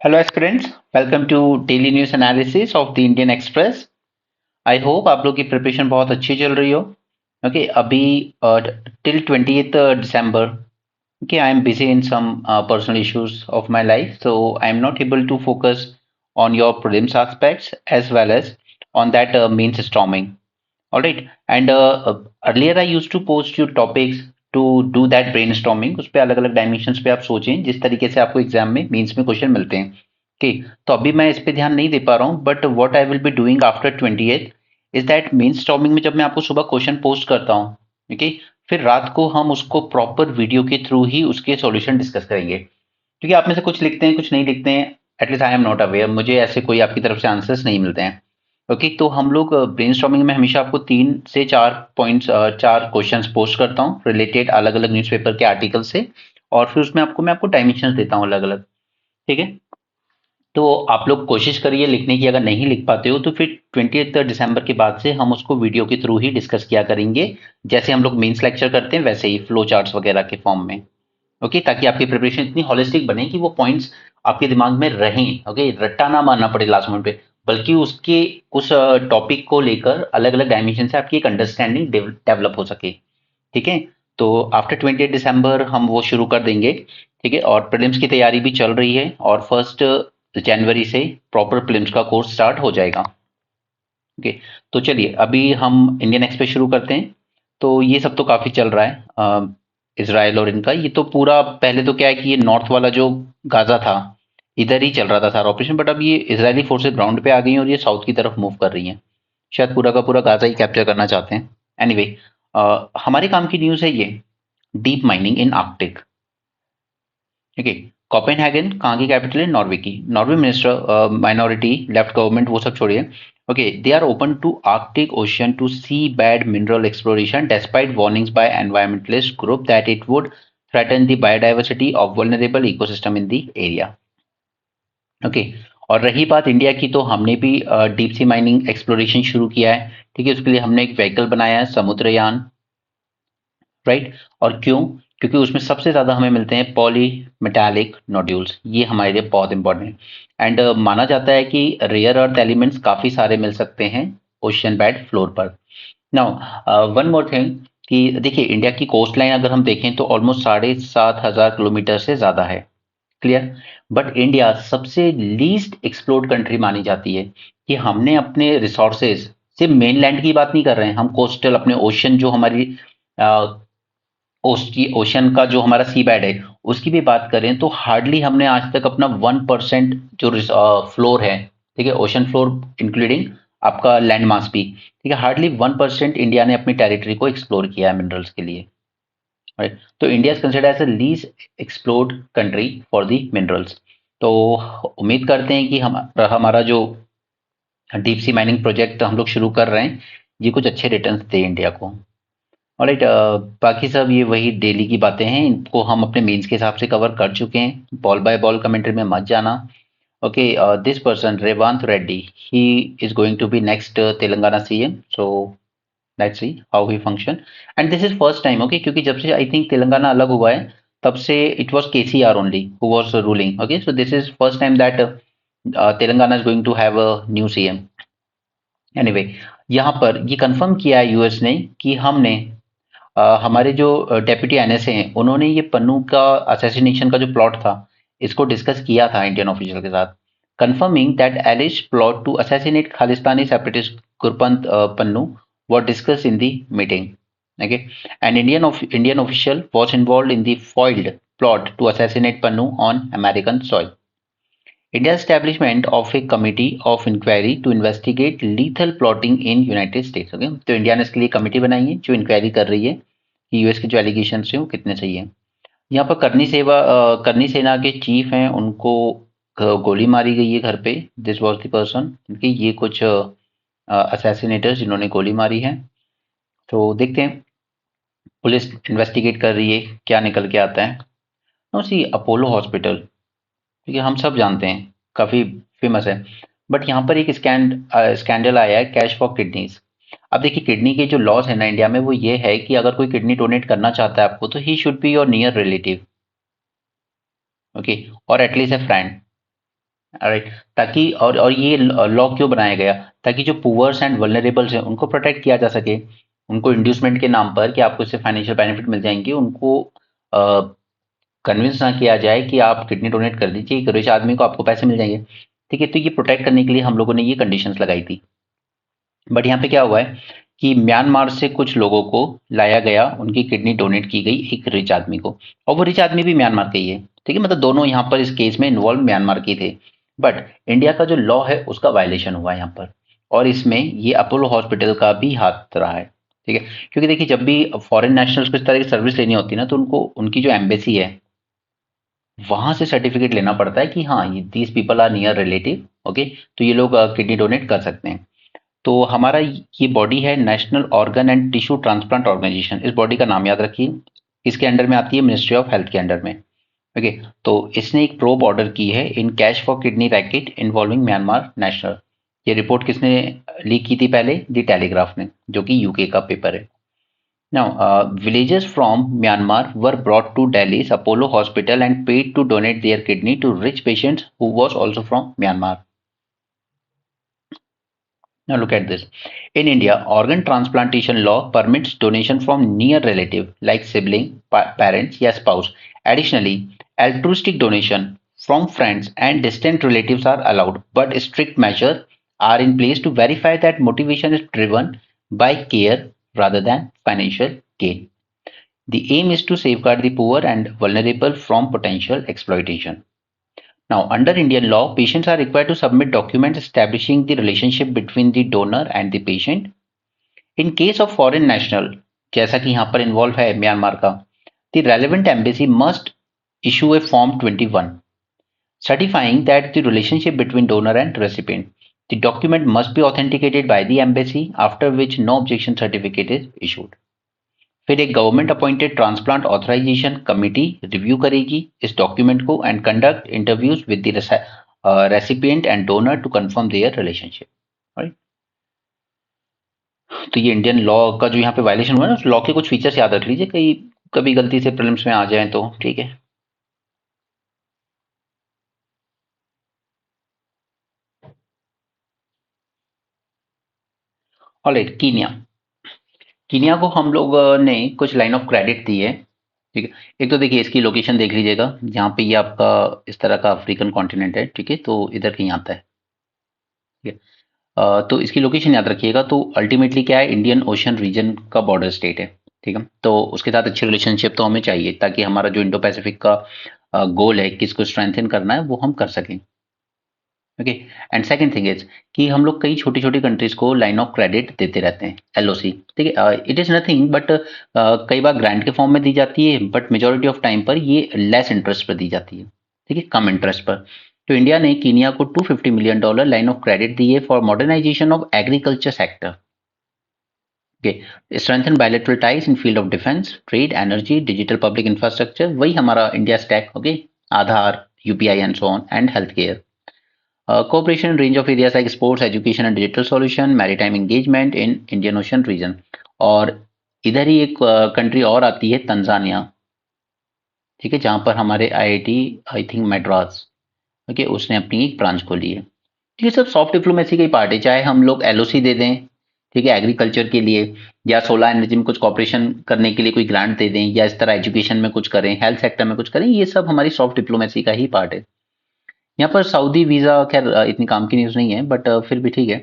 Hello aspirants, welcome to daily news analysis of the Indian Express. I hope आप लोग की preparation बहुत अच्छी चल रही हो। ओके, अभी till 20th December, okay, I am busy in some personal issues of my life, so I am not able to focus on your prelims aspects as well as on that mains storming. All right, and earlier I used to post you topics to do that brainstorming। उस पे अलग अलग dimensions पे आप सोचें जिस तरीके से आपको एग्जाम में मेंस में क्वेश्चन मिलते हैं। ओके, तो अभी मैं इस पे ध्यान नहीं दे पा रहा हूँ, but what I will be doing after 20th is that main storming में जब मैं आपको सुबह क्वेश्चन पोस्ट करता हूँ, ओके, फिर रात को हम उसको प्रॉपर वीडियो के थ्रू ही उसके सॉल्यूशन डिस्कस करेंगे। क्योंकि आप में से कुछ लिखते हैं कुछ नहीं लिखते हैं, at least I am not aware, मुझे ऐसे कोई आपकी तरफ से आंसर्स नहीं मिलते हैं। ओके, तो हम लोग ब्रेनस्टॉर्मिंग में हमेशा आपको 3 से 4 पॉइंट्स, 4 क्वेश्चंस पोस्ट करता हूँ रिलेटेड अलग अलग न्यूज़पेपर के आर्टिकल से, और फिर उसमें मैं आपको डायमेंशंस देता हूँ अलग अलग। ठीक है, तो आप लोग कोशिश करिए लिखने की। अगर नहीं लिख पाते हो तो फिर 20 दिसंबर के बाद से हम उसको वीडियो के थ्रू ही डिस्कस किया करेंगे, जैसे हम लोग मेंस लेक्चर करते हैं वैसे ही फ्लो चार्ट्स वगैरह के फॉर्म में। ओके, ताकि आपकी प्रिपरेशन इतनी होलिस्टिक बने कि वो पॉइंट्स आपके दिमाग में रहें। ओके, रट्टा ना मारना पड़े लास्ट मोमेंट पे, बल्कि उसके उस टॉपिक को लेकर अलग अलग डायमेंशन से आपकी एक अंडरस्टैंडिंग डेवलप हो सके। ठीक है, तो आफ्टर 20 दिसंबर हम वो शुरू कर देंगे। ठीक है, और प्रीलिम्स की तैयारी भी चल रही है और 1 जनवरी से प्रॉपर प्रीलिम्स का कोर्स स्टार्ट हो जाएगा। ओके, तो चलिए अभी हम इंडियन एक्सप्रेस शुरू करते हैं। तो ये सब तो काफ़ी चल रहा है, इसराइल और इनका ये तो पूरा। पहले तो क्या है कि ये नॉर्थ वाला जो गाजा था, इधर ही चल रहा था सारा ऑपरेशन, बट अब ये इजरायली फोर्सेस ग्राउंड पे आ गई हैं और ये साउथ की तरफ मूव कर रही हैं। शायद पूरा का पूरा गाजा ही कैप्चर करना चाहते हैं। एनीवे, हमारे काम की न्यूज़ है ये, डीप माइनिंग इन आर्कटिक। ठीक है, कोपेनहेगन कहाँ की कैपिटल है? नॉर्वे की। Norway minister minority left government वो सब छोड़िए। Okay, they are open to Arctic Ocean to seabed mineral exploration despite warnings by environmentalist group that it would threaten the biodiversity of vulnerable ecosystem in the area. Okay, और रही बात India की, तो हमने भी deep sea mining exploration शुरू किया है। ठीक है, उसके लिए हमने एक व्हीकल बनाया है, समुद्रयान। राइट, और क्यों? क्योंकि उसमें सबसे ज़्यादा हमें मिलते हैं पॉली मेटालिक नोड्यूल्स, ये हमारे लिए बहुत इंपॉर्टेंट है। एंड माना जाता है कि रेयर अर्थ एलिमेंट्स काफ़ी सारे मिल सकते हैं ओशियन बेड फ्लोर पर। नाउ वन मोर थिंग, कि देखिए इंडिया की कोस्ट लाइन अगर हम देखें तो ऑलमोस्ट 7,500 किलोमीटर से ज़्यादा है। क्लियर, बट इंडिया सबसे लीस्ट एक्सप्लोर्ड कंट्री मानी जाती है। कि हमने अपने रिसोर्सेज, सिर्फ मेनलैंड की बात नहीं कर रहे हैं, हम कोस्टल अपने ओशन जो हमारी ओशन का जो हमारा सी बेड है उसकी भी बात करें, तो हार्डली हमने आज तक अपना 1% जो फ्लोर है, ठीक है, ओशन फ्लोर इंक्लूडिंग आपका लैंड मास भी, ठीक है, हार्डली 1% इंडिया ने अपनी टेरिटरी को एक्सप्लोर किया है मिनरल्स के लिए। राइट, तो India is considered as a least explored country for the minerals. तो उम्मीद करते हैं कि हम हमारा जो डीप सी माइनिंग प्रोजेक्ट हम लोग शुरू कर रहे हैं ये कुछ अच्छे रिटर्न्स दे इंडिया को। ऑलराइट, बाकी सब ये वही डेली की बातें हैं, इनको हम अपने मीन्स के हिसाब से कवर कर चुके हैं। बॉल बाय बॉल कमेंट्री में मत जाना। Okay, this person Revanth Reddy, he is going to be next Telangana CM, so let's see how he function. And this is first time, okay, क्योंकि जब से आई थिंक तेलंगाना अलग हुआ है तब से it was KCR only who was ruling. Okay, so this is first time that Telangana is going to have a new CM. Anyway, यहाँ पर ये कंफर्म किया है यूएस ने कि हमने हमारे जो डेप्यूटी एनएसए हैं उन्होंने ये पन्नू का असैसिनेशन का जो प्लॉट था इसको डिस्कस किया था इंडियन ऑफिशियल के साथ, confirming that alleged plot to assassinate Khalistani separatist Gurpant Pannun were discuss in the meeting. Okay, and Indian official was involved in the foiled plot to assassinate Pannu on American soil. India's establishment of a committee of inquiry to investigate lethal plotting in United States। Okay, तो India ने इसके लिए committee बनाई है जो inquiry कर रही है कि यूएस के जो एलिगेशन हैं वो कितने सही हैं। यहाँ पर करनी सेना के चीफ हैं, उनको गोली मारी गई है घर पे। दिस वाज द पर्सन, क्योंकि ये कुछ असैसिनेटर्स जिन्होंने गोली मारी है। तो देखते हैं, पुलिस इन्वेस्टिगेट कर रही है, क्या निकल के आता है। नो सी, अपोलो हॉस्पिटल, क्योंकि हम सब जानते हैं काफ़ी फेमस है, बट यहाँ पर एक स्कैंडल आया है, कैश फॉर किडनीज। अब देखिए किडनी के जो लॉज है ना इंडिया में वो ये है कि अगर कोई किडनी डोनेट करना चाहता है आपको तो he should be your near relative, okay, और एटलीस्ट ए फ्रेंड। राइट। ताकि और ये लॉ क्यों बनाया गया, ताकि जो पुअर्स एंड वल्नरेबल्स हैं उनको प्रोटेक्ट किया जा सके। उनको इंड्यूसमेंट के नाम पर कि आपको इससे फाइनेंशियल बेनिफिट मिल जाएंगे, उनको कन्विंस ना किया जाए कि आप किडनी डोनेट कर दीजिए, एक रिच आदमी को आपको पैसे मिल जाएंगे। ठीक है, तो ये प्रोटेक्ट करने के लिए हम लोगों ने ये कंडीशंस लगाई थी। बट यहाँ पे क्या हुआ है कि म्यांमार से कुछ लोगों को लाया गया, उनकी किडनी डोनेट की गई एक रिच आदमी को, और वो रिच आदमी भी म्यांमार का ही है। ठीक है, मतलब दोनों यहाँ पर इस केस में इन्वॉल्व म्यांमार के थे। बट इंडिया का जो लॉ है उसका वायलेशन हुआ यहाँ पर, और इसमें ये अपोलो हॉस्पिटल का भी हाथ रहा है। ठीक है, क्योंकि देखिए जब भी फॉरेन नेशनल्स को इस तरह की सर्विस लेनी होती है ना, तो उनको उनकी जो एम्बेसी है वहां से सर्टिफिकेट लेना पड़ता है कि हाँ ये these people are near relative, okay, तो ये लोग किडनी डोनेट कर सकते हैं। तो हमारा ये बॉडी है national organ and tissue transplant organisation, इस बॉडी का नाम याद रखिए। इसके अंडर में आती है मिनिस्ट्री ऑफ हेल्थ के अंडर में। ओके, तो इसने एक प्रोब ऑर्डर की है in cash for kidney racket involving Myanmar national. ये रिपोर्ट किसने लीक की थी पहले? दी टेलीग्राफ ने, जो कि यूके का पेपर है। Now, villagers from Myanmar were brought to Delhi's Apollo Hospital and paid to donate their kidney to rich patients who was also from Myanmar. Now look at this. In India, organ transplantation law permits donation from near relative like sibling, parents, या spouse. Additionally, altruistic donation from friends and distant relatives are allowed, but strict measures are in place to verify that motivation is driven by care rather than financial gain. The aim is to safeguard the poor and vulnerable from potential exploitation. Now, under Indian law, patients are required to submit documents establishing the relationship between the donor and the patient. In case of foreign national, जैसा कि यहाँ पर involve है Myanmar का, the relevant embassy must issue a Form 21 certifying that the relationship between donor and recipient. The document must be authenticated by the embassy, after which no objection certificate is issued. फिर एक government appointed transplant authorisation committee review करेगी इस document को and conduct interviews with the recipient and donor to confirm their relationship. Right, तो ये Indian law का जो यहाँ पे वायलेशन हुआ है ना, उस लॉ के कुछ फीचर्स याद रख लीजिए, कहीं कभी गलती से प्रीलिम्स में आ जाए तो। ठीक है, ऑलराइट। कीनिया, कीनिया को हम लोग ने कुछ लाइन ऑफ क्रेडिट दी है। ठीक है, एक तो देखिए इसकी लोकेशन देख लीजिएगा, जहाँ पे ये आपका इस तरह का अफ्रीकन कॉन्टिनेंट है। ठीक है, तो इधर कहीं आता है। ठीक है, तो इसकी लोकेशन याद रखिएगा। तो अल्टीमेटली क्या है, इंडियन ओशन रीजन का बॉर्डर स्टेट है। ठीक है, तो उसके साथ अच्छी रिलेशनशिप तो हमें चाहिए, ताकि हमारा जो इंडो पैसिफिक का गोल है किसको स्ट्रेंथन करना है वो हम कर सकें। Okay, and second thing is कि हम लोग कई छोटी छोटी कंट्रीज को लाइन ऑफ क्रेडिट देते रहते हैं, एलओसी। ठीक है, इट इज नथिंग बट कई बार ग्रांट के फॉर्म में दी जाती है, बट मेजोरिटी ऑफ टाइम पर ये लेस इंटरेस्ट पर दी जाती है। ठीक है, कम इंटरेस्ट पर। तो इंडिया ने कीनिया को $250 मिलियन लाइन ऑफ क्रेडिट दी है for modernisation of agriculture sector. Okay, strengthen bilateral ties in field of defence, trade, energy, digital public infrastructure, वही हमारा India stack. Okay, Aadhaar, UPI and so on, and health care. Cooperation in range of areas like sports, education and digital solution, maritime engagement in Indian Ocean region। और इधर ही एक country और आती है, Tanzania. ठीक है, जहाँ पर हमारे IIT I think Madras, okay, उसने अपनी एक ब्रांच खोली है। ठीक है, सब सॉफ्ट डिप्लोमेसी का ही पार्ट है, चाहे हम लोग एलओसी दे दें, ठीक है, एग्रीकल्चर के लिए, या सोलर एनर्जी में कुछ कॉपरेशन करने के लिए कोई ग्रांट दे दें, या इस तरह एजुकेशन में कुछ करें, हेल्थ सेक्टर में कुछ करें, ये सब हमारी सॉफ्ट डिप्लोमेसी का ही पार्ट है। यहाँ पर सऊदी वीज़ा खैर इतनी काम की न्यूज़ नहीं है, बट फिर भी ठीक है।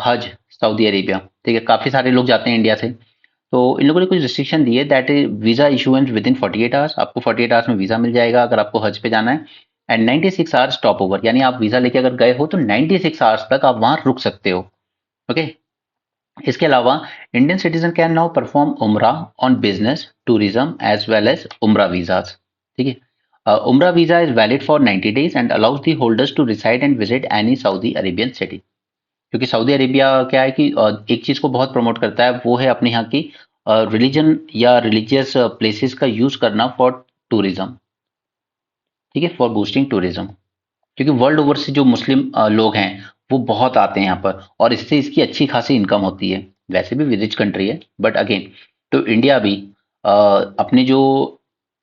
हज, सऊदी अरेबिया, ठीक है, काफ़ी सारे लोग जाते हैं इंडिया से। तो इन लोगों ने कुछ रिस्ट्रिक्शन दी है, that is visa issuance with in 48 hours. आपको 48 आवर्स में वीज़ा मिल जाएगा अगर आपको हज पे जाना है। एंड 96 आवर्स स्टॉप ओवर, यानी आप वीज़ा लेके अगर गए हो तो 96 आवर्स तक आप वहाँ रुक सकते हो। ओके, इसके अलावा Indian citizen can now perform Umrah on business, tourism as well as Umrah visas. ठीक है, Umrah visa is valid for 90 days and allows the holders to reside and visit any Saudi Arabian city। क्योंकि Saudi Arabia क्या है कि एक चीज को बहुत प्रमोट करता है, वो है अपने यहाँ की रिलीजन या रिलीजियस प्लेसेस का यूज करना फॉर टूरिज्म। ठीक है, फॉर बूस्टिंग टूरिज्म, क्योंकि वर्ल्ड ओवर से जो मुस्लिम लोग हैं वो बहुत आते हैं यहाँ पर, और इससे इसकी अच्छी खासी इनकम होती है। वैसे भी रिच कंट्री है, बट अगेन तो इंडिया भी अपने जो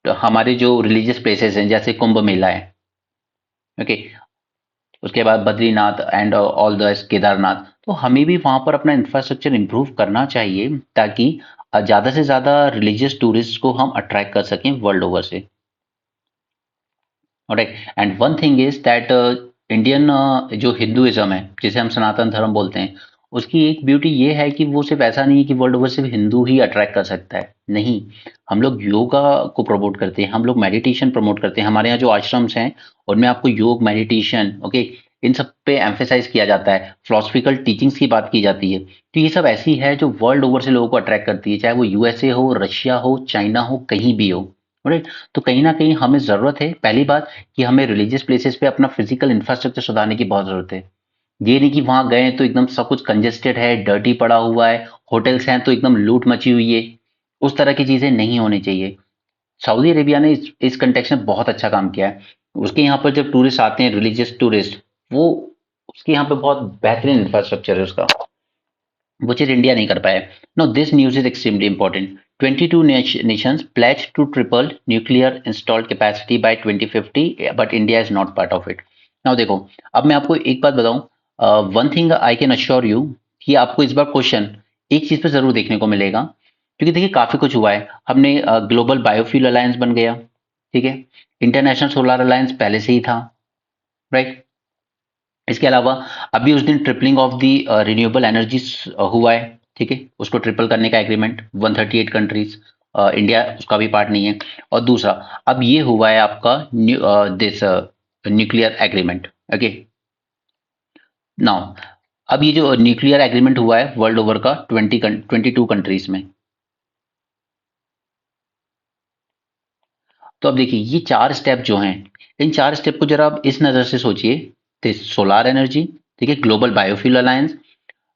हमारे जो रिलीजियस प्लेसेस हैं, जैसे कुंभ मेला है, ओके, उसके बाद Badrinath and all the Kedarnath. तो हमें भी वहां पर अपना इंफ्रास्ट्रक्चर इंप्रूव करना चाहिए ताकि ज्यादा से ज्यादा रिलीजियस टूरिस्ट को हम अट्रैक्ट कर सकें वर्ल्ड ओवर से। Right, and one thing is that Indian जो हिंदुइज्म है जिसे हम सनातन धर्म बोलते हैं, उसकी एक ब्यूटी ये है कि वो सिर्फ ऐसा नहीं है कि वर्ल्ड ओवर सिर्फ हिंदू ही अट्रैक्ट कर सकता है, नहीं। हम लोग योगा को प्रमोट करते हैं, हम लोग मेडिटेशन प्रमोट करते हैं, हमारे यहाँ जो आश्रम्स हैं उनमें आपको योग, मेडिटेशन, ओके, इन सब पे एम्फेसाइज किया जाता है, फिलोसफिकल टीचिंग्स की बात की जाती है। तो ये सब ऐसी है जो वर्ल्ड ओवर से लोगों को अट्रैक्ट करती है, चाहे वो यूएसए हो, रशिया हो, चाइना हो, कहीं भी हो। राइट, तो कहीं ना कहीं हमें जरूरत है, पहली बात कि हमें रिलीजियस प्लेसेस पे अपना फिजिकल इंफ्रास्ट्रक्चर सुधारने की बहुत जरूरत है। ये नहीं कि वहां गए तो एकदम सब कुछ कंजेस्टेड है, डर्टी पड़ा हुआ है, होटल्स हैं तो एकदम लूट मची हुई है, उस तरह की चीजें नहीं होनी चाहिए। सऊदी अरेबिया ने इस कंटेक्स्ट में बहुत अच्छा काम किया है। उसके यहाँ पर जब टूरिस्ट आते हैं, रिलीजियस टूरिस्ट, वो उसके यहाँ पे बहुत बेहतरीन इंफ्रास्ट्रक्चर है उसका, वो चीज इंडिया नहीं कर पाया। No, this news is extremely important. 22 nations pledged to triple nuclear installed capacity by 2050, but India is not part of it. Now देखो, अब मैं आपको एक बात बताऊं, one thing I can assure you कि आपको इस बार क्वेश्चन एक चीज पे जरूर देखने को मिलेगा, क्योंकि देखिए काफी कुछ हुआ है। हमने ग्लोबल बायोफ्यूल अलायंस बन गया, ठीक है, इंटरनेशनल सोलर अलायंस पहले से ही था, राइट। इसके अलावा अभी उस दिन tripling of the renewable energies हुआ है, ठीक है, उसको ट्रिपल करने का एग्रीमेंट 138 कंट्रीज, इंडिया उसका भी पार्ट नहीं है। और दूसरा, अब ये हुआ है आपका this nuclear agreement, okay. Now, अब ये जो न्यूक्लियर एग्रीमेंट हुआ है वर्ल्ड ओवर का 22 कंट्रीज में, तो अब देखिए ये चार स्टेप जो हैं, इन चार स्टेप को जरा आप इस नजर से सोचिए। दिस सोलार एनर्जी, ठीक है, global biofuel alliance,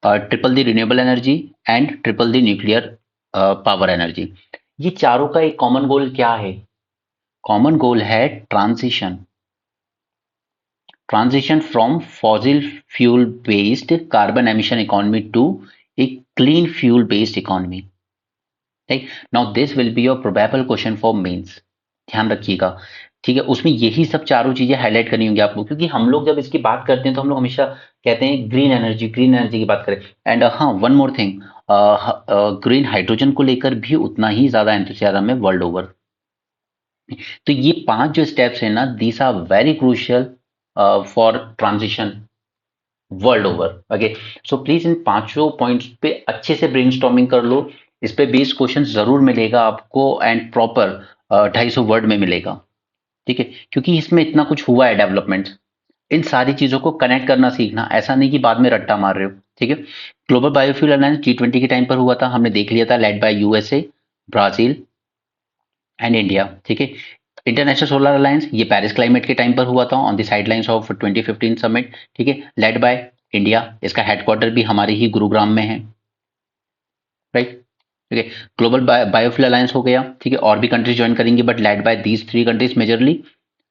triple the renewable energy and triple the nuclear power energy. ये चारों का एक कॉमन गोल क्या है? कॉमन गोल है transition, transition from fossil fuel based carbon emission economy to a clean fuel based economy. Right, now this will be your probable question for mains, ध्यान रखिएगा, ठीक है। उसमें यही सब चारों चीजें हाईलाइट करनी होंगी आपको, क्योंकि हम लोग जब इसकी बात करते हैं तो हम लोग हमेशा कहते हैं ग्रीन एनर्जी, ग्रीन एनर्जी की बात करें। एंड हाँ, one more thing, green hydrogen को लेकर भी उतना ही ज्यादा एंथुसियाज्म है वर्ल्ड ओवर। तो ये पांच जो स्टेप्स हैं ना, these are very crucial for transition world over, okay. So please इन पांचों पॉइंट्स पे अच्छे से ब्रेनस्टॉर्मिंग कर लो, इस पे बेस्ड क्वेश्चन जरूर मिलेगा आपको, एंड प्रॉपर 250 वर्ड में मिलेगा, ठीक है, क्योंकि इसमें इतना कुछ हुआ है डेवलपमेंट। इन सारी चीजों को कनेक्ट करना सीखना, ऐसा नहीं कि बाद में रट्टा मार रहे हो, ठीक है। ग्लोबल बायोफ्यूल अलायंस G20 के टाइम पर हुआ था, हमने देख लिया था, led by USA, Brazil and India, ठीक है। इंटरनेशनल सोलर अलायंस ये पेरिस क्लाइमेट के टाइम पर हुआ था on the sidelines of 2015 summit, ठीक है, लेड बाय इंडिया, इसका हेडक्वार्टर भी हमारे ही गुरुग्राम में है, राइट, ठीक है। ग्लोबल बायोफ्यूल अलायंस हो गया, ठीक है, और भी कंट्रीज ज्वाइन करेंगी but led by these three countries majorly,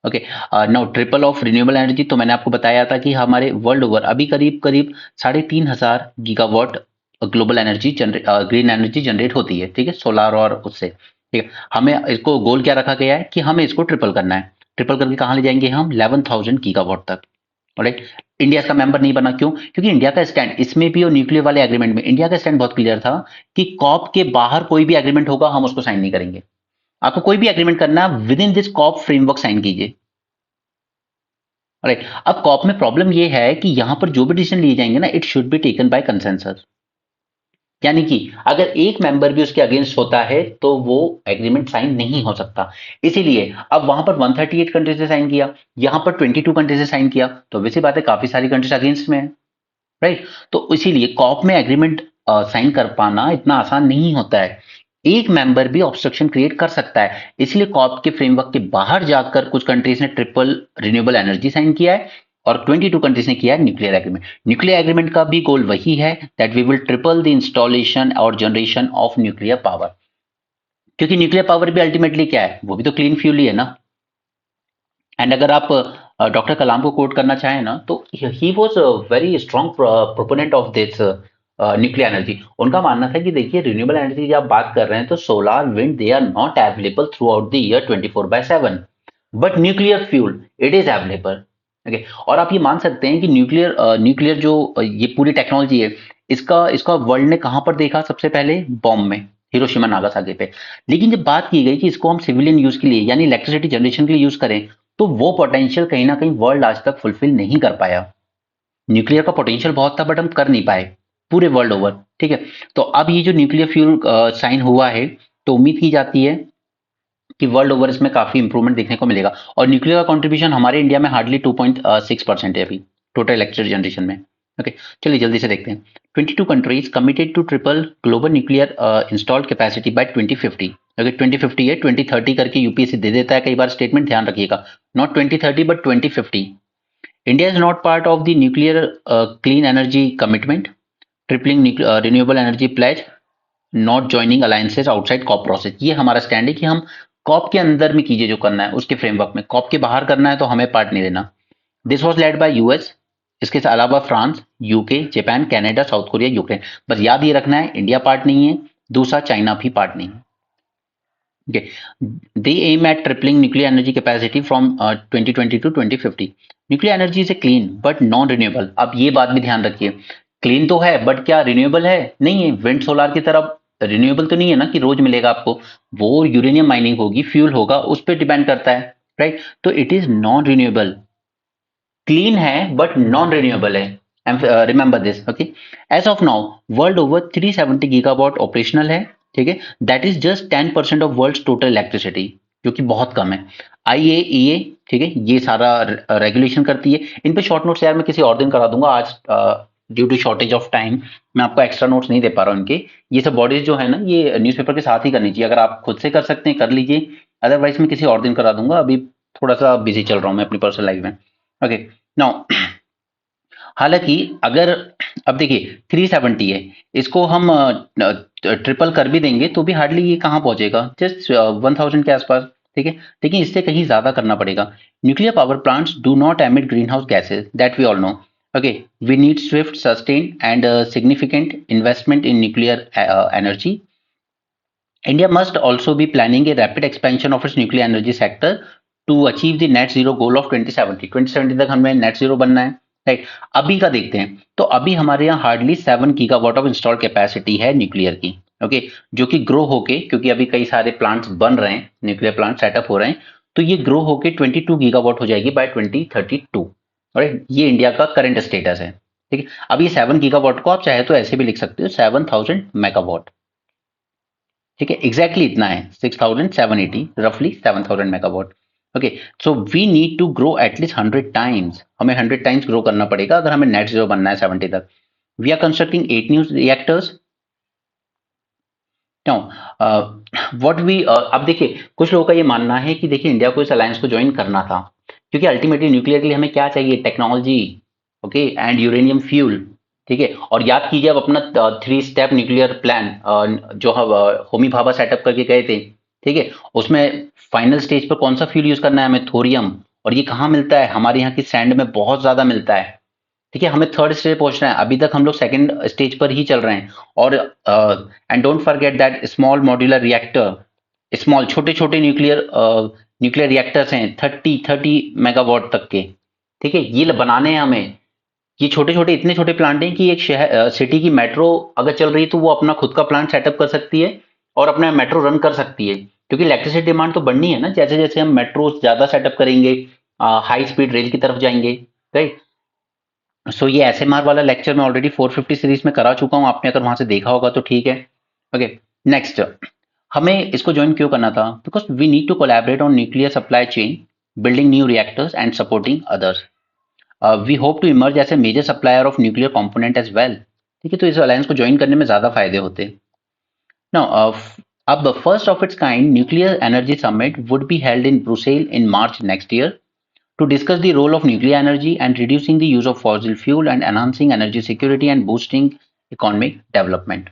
okay. Now triple of renewable energy, तो मैंने आपको बताया था कि हमारे वर्ल्ड ओवर अभी करीब करीब 3,500 gigawatt global energy green energy generate होती है, ठीक है, सोलार और उससे, ठीक है। हमें इसको गोल क्या रखा गया है कि हमें इसको ट्रिपल करना है, ट्रिपल करके कहाँ ले जाएंगे हम? 11,000 गीगावाट तक, राइट। इंडिया इसका मेंबर नहीं बना, क्यों? क्योंकि इंडिया का स्टैंड इसमें भी और न्यूक्लियर वाले एग्रीमेंट में इंडिया का स्टैंड बहुत क्लियर था कि कॉप के बाहर कोई भी एग्रीमेंट होगा हम उसको साइन नहीं करेंगे। आपको कोई भी एग्रीमेंट करना है, within this COP framework sign कीजिए, राइट। अब कॉप में प्रॉब्लम ये है कि यहां पर जो भी डिसीजन लिए जाएंगे ना, it should be taken by consensus, यानी कि अगर एक मेंबर भी उसके अगेंस्ट होता है तो वो एग्रीमेंट साइन नहीं हो सकता। इसीलिए अब वहां पर 138 कंट्रीज ने साइन किया, यहां पर 22 कंट्रीज ने साइन किया, तो वैसी बात है काफी सारी कंट्रीज अगेंस्ट में है, राइट। तो इसीलिए कॉप में एग्रीमेंट साइन कर पाना इतना आसान नहीं होता है, एक मेंबर भी ऑब्स्ट्रक्शन क्रिएट कर सकता है। इसलिए कॉप के फ्रेमवर्क के बाहर जाकर कुछ कंट्रीज ने ट्रिपल रिन्यूएबल एनर्जी साइन किया है और 22 कंट्रीज ने किया है न्यूक्लियर एग्रीमेंट। न्यूक्लियर एग्रीमेंट का भी गोल वही है, that we will triple the installation और जनरेशन ऑफ न्यूक्लियर पावर, क्योंकि न्यूक्लियर पावर भी अल्टीमेटली क्या है? वो भी तो क्लीन फ्यूल ही है ना। एंड अगर आप डॉक्टर कलाम को कोट करना चाहें ना, तो he was very strong proponent of this nuclear energy. उनका मानना था कि देखिए रिन्यूएबल एनर्जी की आप बात कर रहे हैं तो solar wind they are not available throughout the year 24/7, but nuclear fuel it is available, okay, और आप ये मान सकते हैं कि न्यूक्लियर जो ये पूरी टेक्नोलॉजी है, इसका इसका वर्ल्ड ने कहाँ पर देखा सबसे पहले? बॉम्ब में, हिरोशिमा नागासाकी पे। लेकिन जब बात की गई कि इसको हम सिविलियन यूज के लिए यानी इलेक्ट्रिसिटी जनरेशन के लिए यूज करें, तो वो पोटेंशियल कहीं ना कहीं वर्ल्ड आज तक फुलफिल नहीं कर पाया। न्यूक्लियर का पोटेंशियल बहुत था बट हम कर नहीं पाए पूरे वर्ल्ड ओवर, ठीक है। तो अब ये जो न्यूक्लियर फ्यूल साइन हुआ है, तो उम्मीद की जाती है कि वर्ल्ड ओवर इसमें काफी इंप्रूवमेंट देखने को मिलेगा। और न्यूक्लियर का कंट्रीब्यूशन हमारे इंडिया में हार्डली 2.6% है अभी टोटल इलेक्ट्रिसिटी जनरेशन में। ओके, चलिए जल्दी से देखते हैं। 22 countries committed to triple global nuclear installed capacity by 2050। अगर 2050 है, 2030 करके यूपीएससी दे देता है कई बार स्टेटमेंट, ध्यान रखिएगा। Not 2030 but 2050। India is not part of the nuclear clean energy commitment, tripling renewable energy pledge, not joining alliances outside COP process. ये हमारा स्टैंड है कि हम कॉप के अंदर में कीजिए जो करना है उसके फ्रेमवर्क में, कॉप के बाहर करना है तो हमें पार्ट नहीं लेना। This was led by US, इसके अलावा France, UK, Japan, Canada, south Korea, Ukraine. बस याद ये रखना है इंडिया पार्ट नहीं है, दूसरा चाइना भी पार्ट नहीं है। Okay. They aim at tripling nuclear energy capacity from 2020 to 2050. Nuclear energy is a clean but non-renewable. अब ये बात भी ध्यान रखिए, क्लीन तो है बट क्या रिन्यूएबल है? नहीं है। विंड सोलार की तरह रिन्यूएबल तो नहीं है ना कि रोज मिलेगा आपको। वो यूरेनियम माइनिंग होगी, फ्यूल होगा, उस पर डिपेंड करता है, राइट। तो it is non renewable. Clean है बट नॉन रिन्यूएबल है। Remember this, okay. As of now world over 370 gigawatt operational है, ठीक है। That is just 10% of world total electricity, जो कि बहुत कम है। IAEA, ठीक है, ये सारा रेगुलेशन करती है। इन पे शॉर्ट नोट्स यार मैं किसी और दिन करा दूंगा, आज due to shortage of time मैं आपको एक्स्ट्रा नोट्स नहीं दे पा रहा हूँ इनके। ये सब बॉडीज जो है ना, ये न्यूज़पेपर के साथ ही करनी चाहिए। अगर आप खुद से कर सकते हैं कर लीजिए, अदरवाइज मैं किसी और दिन करा दूंगा। अभी थोड़ा सा बिजी चल रहा हूँ मैं अपनी पर्सनल लाइफ में। ओके, नाउ हालांकि अगर अब देखिए 370 है, इसको हम ट्रिपल कर भी देंगे तो भी हार्डली ये कहाँ पहुंचेगा, जस्ट 1000 के आसपास, ठीक है। लेकिन इससे कहीं ज्यादा करना पड़ेगा। Nuclear power plants do not emit green house gases, that we all know. Okay, we need swift sustain and significant investment in nuclear energy. India must also be planning a rapid expansion of its nuclear energy sector to achieve the net zero goal of 2070. 2070 तक हमें net zero बनना है, right. अभी का देखते हैं, तो अभी हमारे यहाँ hardly 7 gigawatt of install capacity है न्यूक्लियर की, ओके। जो कि ग्रो होके, क्योंकि अभी कई सारे प्लांट्स बन रहे हैं, न्यूक्लियर प्लांट सेटअप हो रहे हैं, तो ये ग्रो होके 22 गीगावाट हो जाएगी बाय 2032, राइट। ये इंडिया का करंट स्टेटस है, ठीक है। अब ये 7 गीगावाट को आप चाहे तो ऐसे भी लिख सकते हो 7000 मेगावाट, ठीक है। एग्जैक्टली इतना है 6780, रफली 7000 megawatt. Okay, so we need to grow at least 100 times, हमें 100 टाइम्स ग्रो करना पड़ेगा अगर हमें नेट जीरो बनना है 70 तक। We are constructing 8 new reactors now. What we अब देखिए, कुछ लोगों का ये मानना है कि देखिए इंडिया को इस अलायंस को ज्वाइन करना था, क्योंकि अल्टीमेटली न्यूक्लियर के लिए हमें क्या चाहिए? Technology, okay, and uranium fuel, ठीक है। और याद कीजिए अब अपना 3 स्टेप न्यूक्लियर प्लान जो हम होमी भाभा सेटअप करके गए थे, ठीक है। उसमें फाइनल स्टेज पर कौन सा फ्यूल यूज करना है हमें? थोरियम। और ये कहाँ मिलता है? हमारे यहाँ की सैंड में बहुत ज्यादा मिलता है, ठीक है। हमें थर्ड स्टेज पहुंचना है, अभी तक हम लोग सेकंड स्टेज पर ही चल रहे हैं। और and don't forget that small modular reactor, small छोटे छोटे न्यूक्लियर रिएक्टर्स हैं 30 मेगावाट तक के, ठीक है। ये बनाने हैं हमें। ये छोटे छोटे इतने छोटे प्लांट हैं कि एक शहर सिटी की मेट्रो अगर चल रही है तो वो अपना खुद का प्लांट सेटअप कर सकती है और अपना मेट्रो रन कर सकती है, क्योंकि इलेक्ट्रिसिटी डिमांड तो बढ़नी है ना। जैसे जैसे हम मेट्रो ज्यादा सेटअप करेंगे, हाई स्पीड रेल की तरफ जाएंगे, राइट। सो ये एसएमआर वाला लेक्चर मैं ऑलरेडी 450 सीरीज में करा चुका हूं, आपने अगर वहां से देखा होगा तो ठीक है। ओके, नेक्स्ट, हमें इसको ज्वाइन क्यों करना था? Because we need to collaborate on nuclear supply chain, building new reactors and supporting others. We hope to emerge as a major supplier of nuclear component as well, ठीक है। तो इस alliance को ज्वाइन करने में ज्यादा फायदे होते हैं। नाउ अब first of its kind nuclear energy summit would be held in Brussels in March next year to discuss the role of nuclear energy and reducing the use of fossil fuel and enhancing energy security and boosting economic development.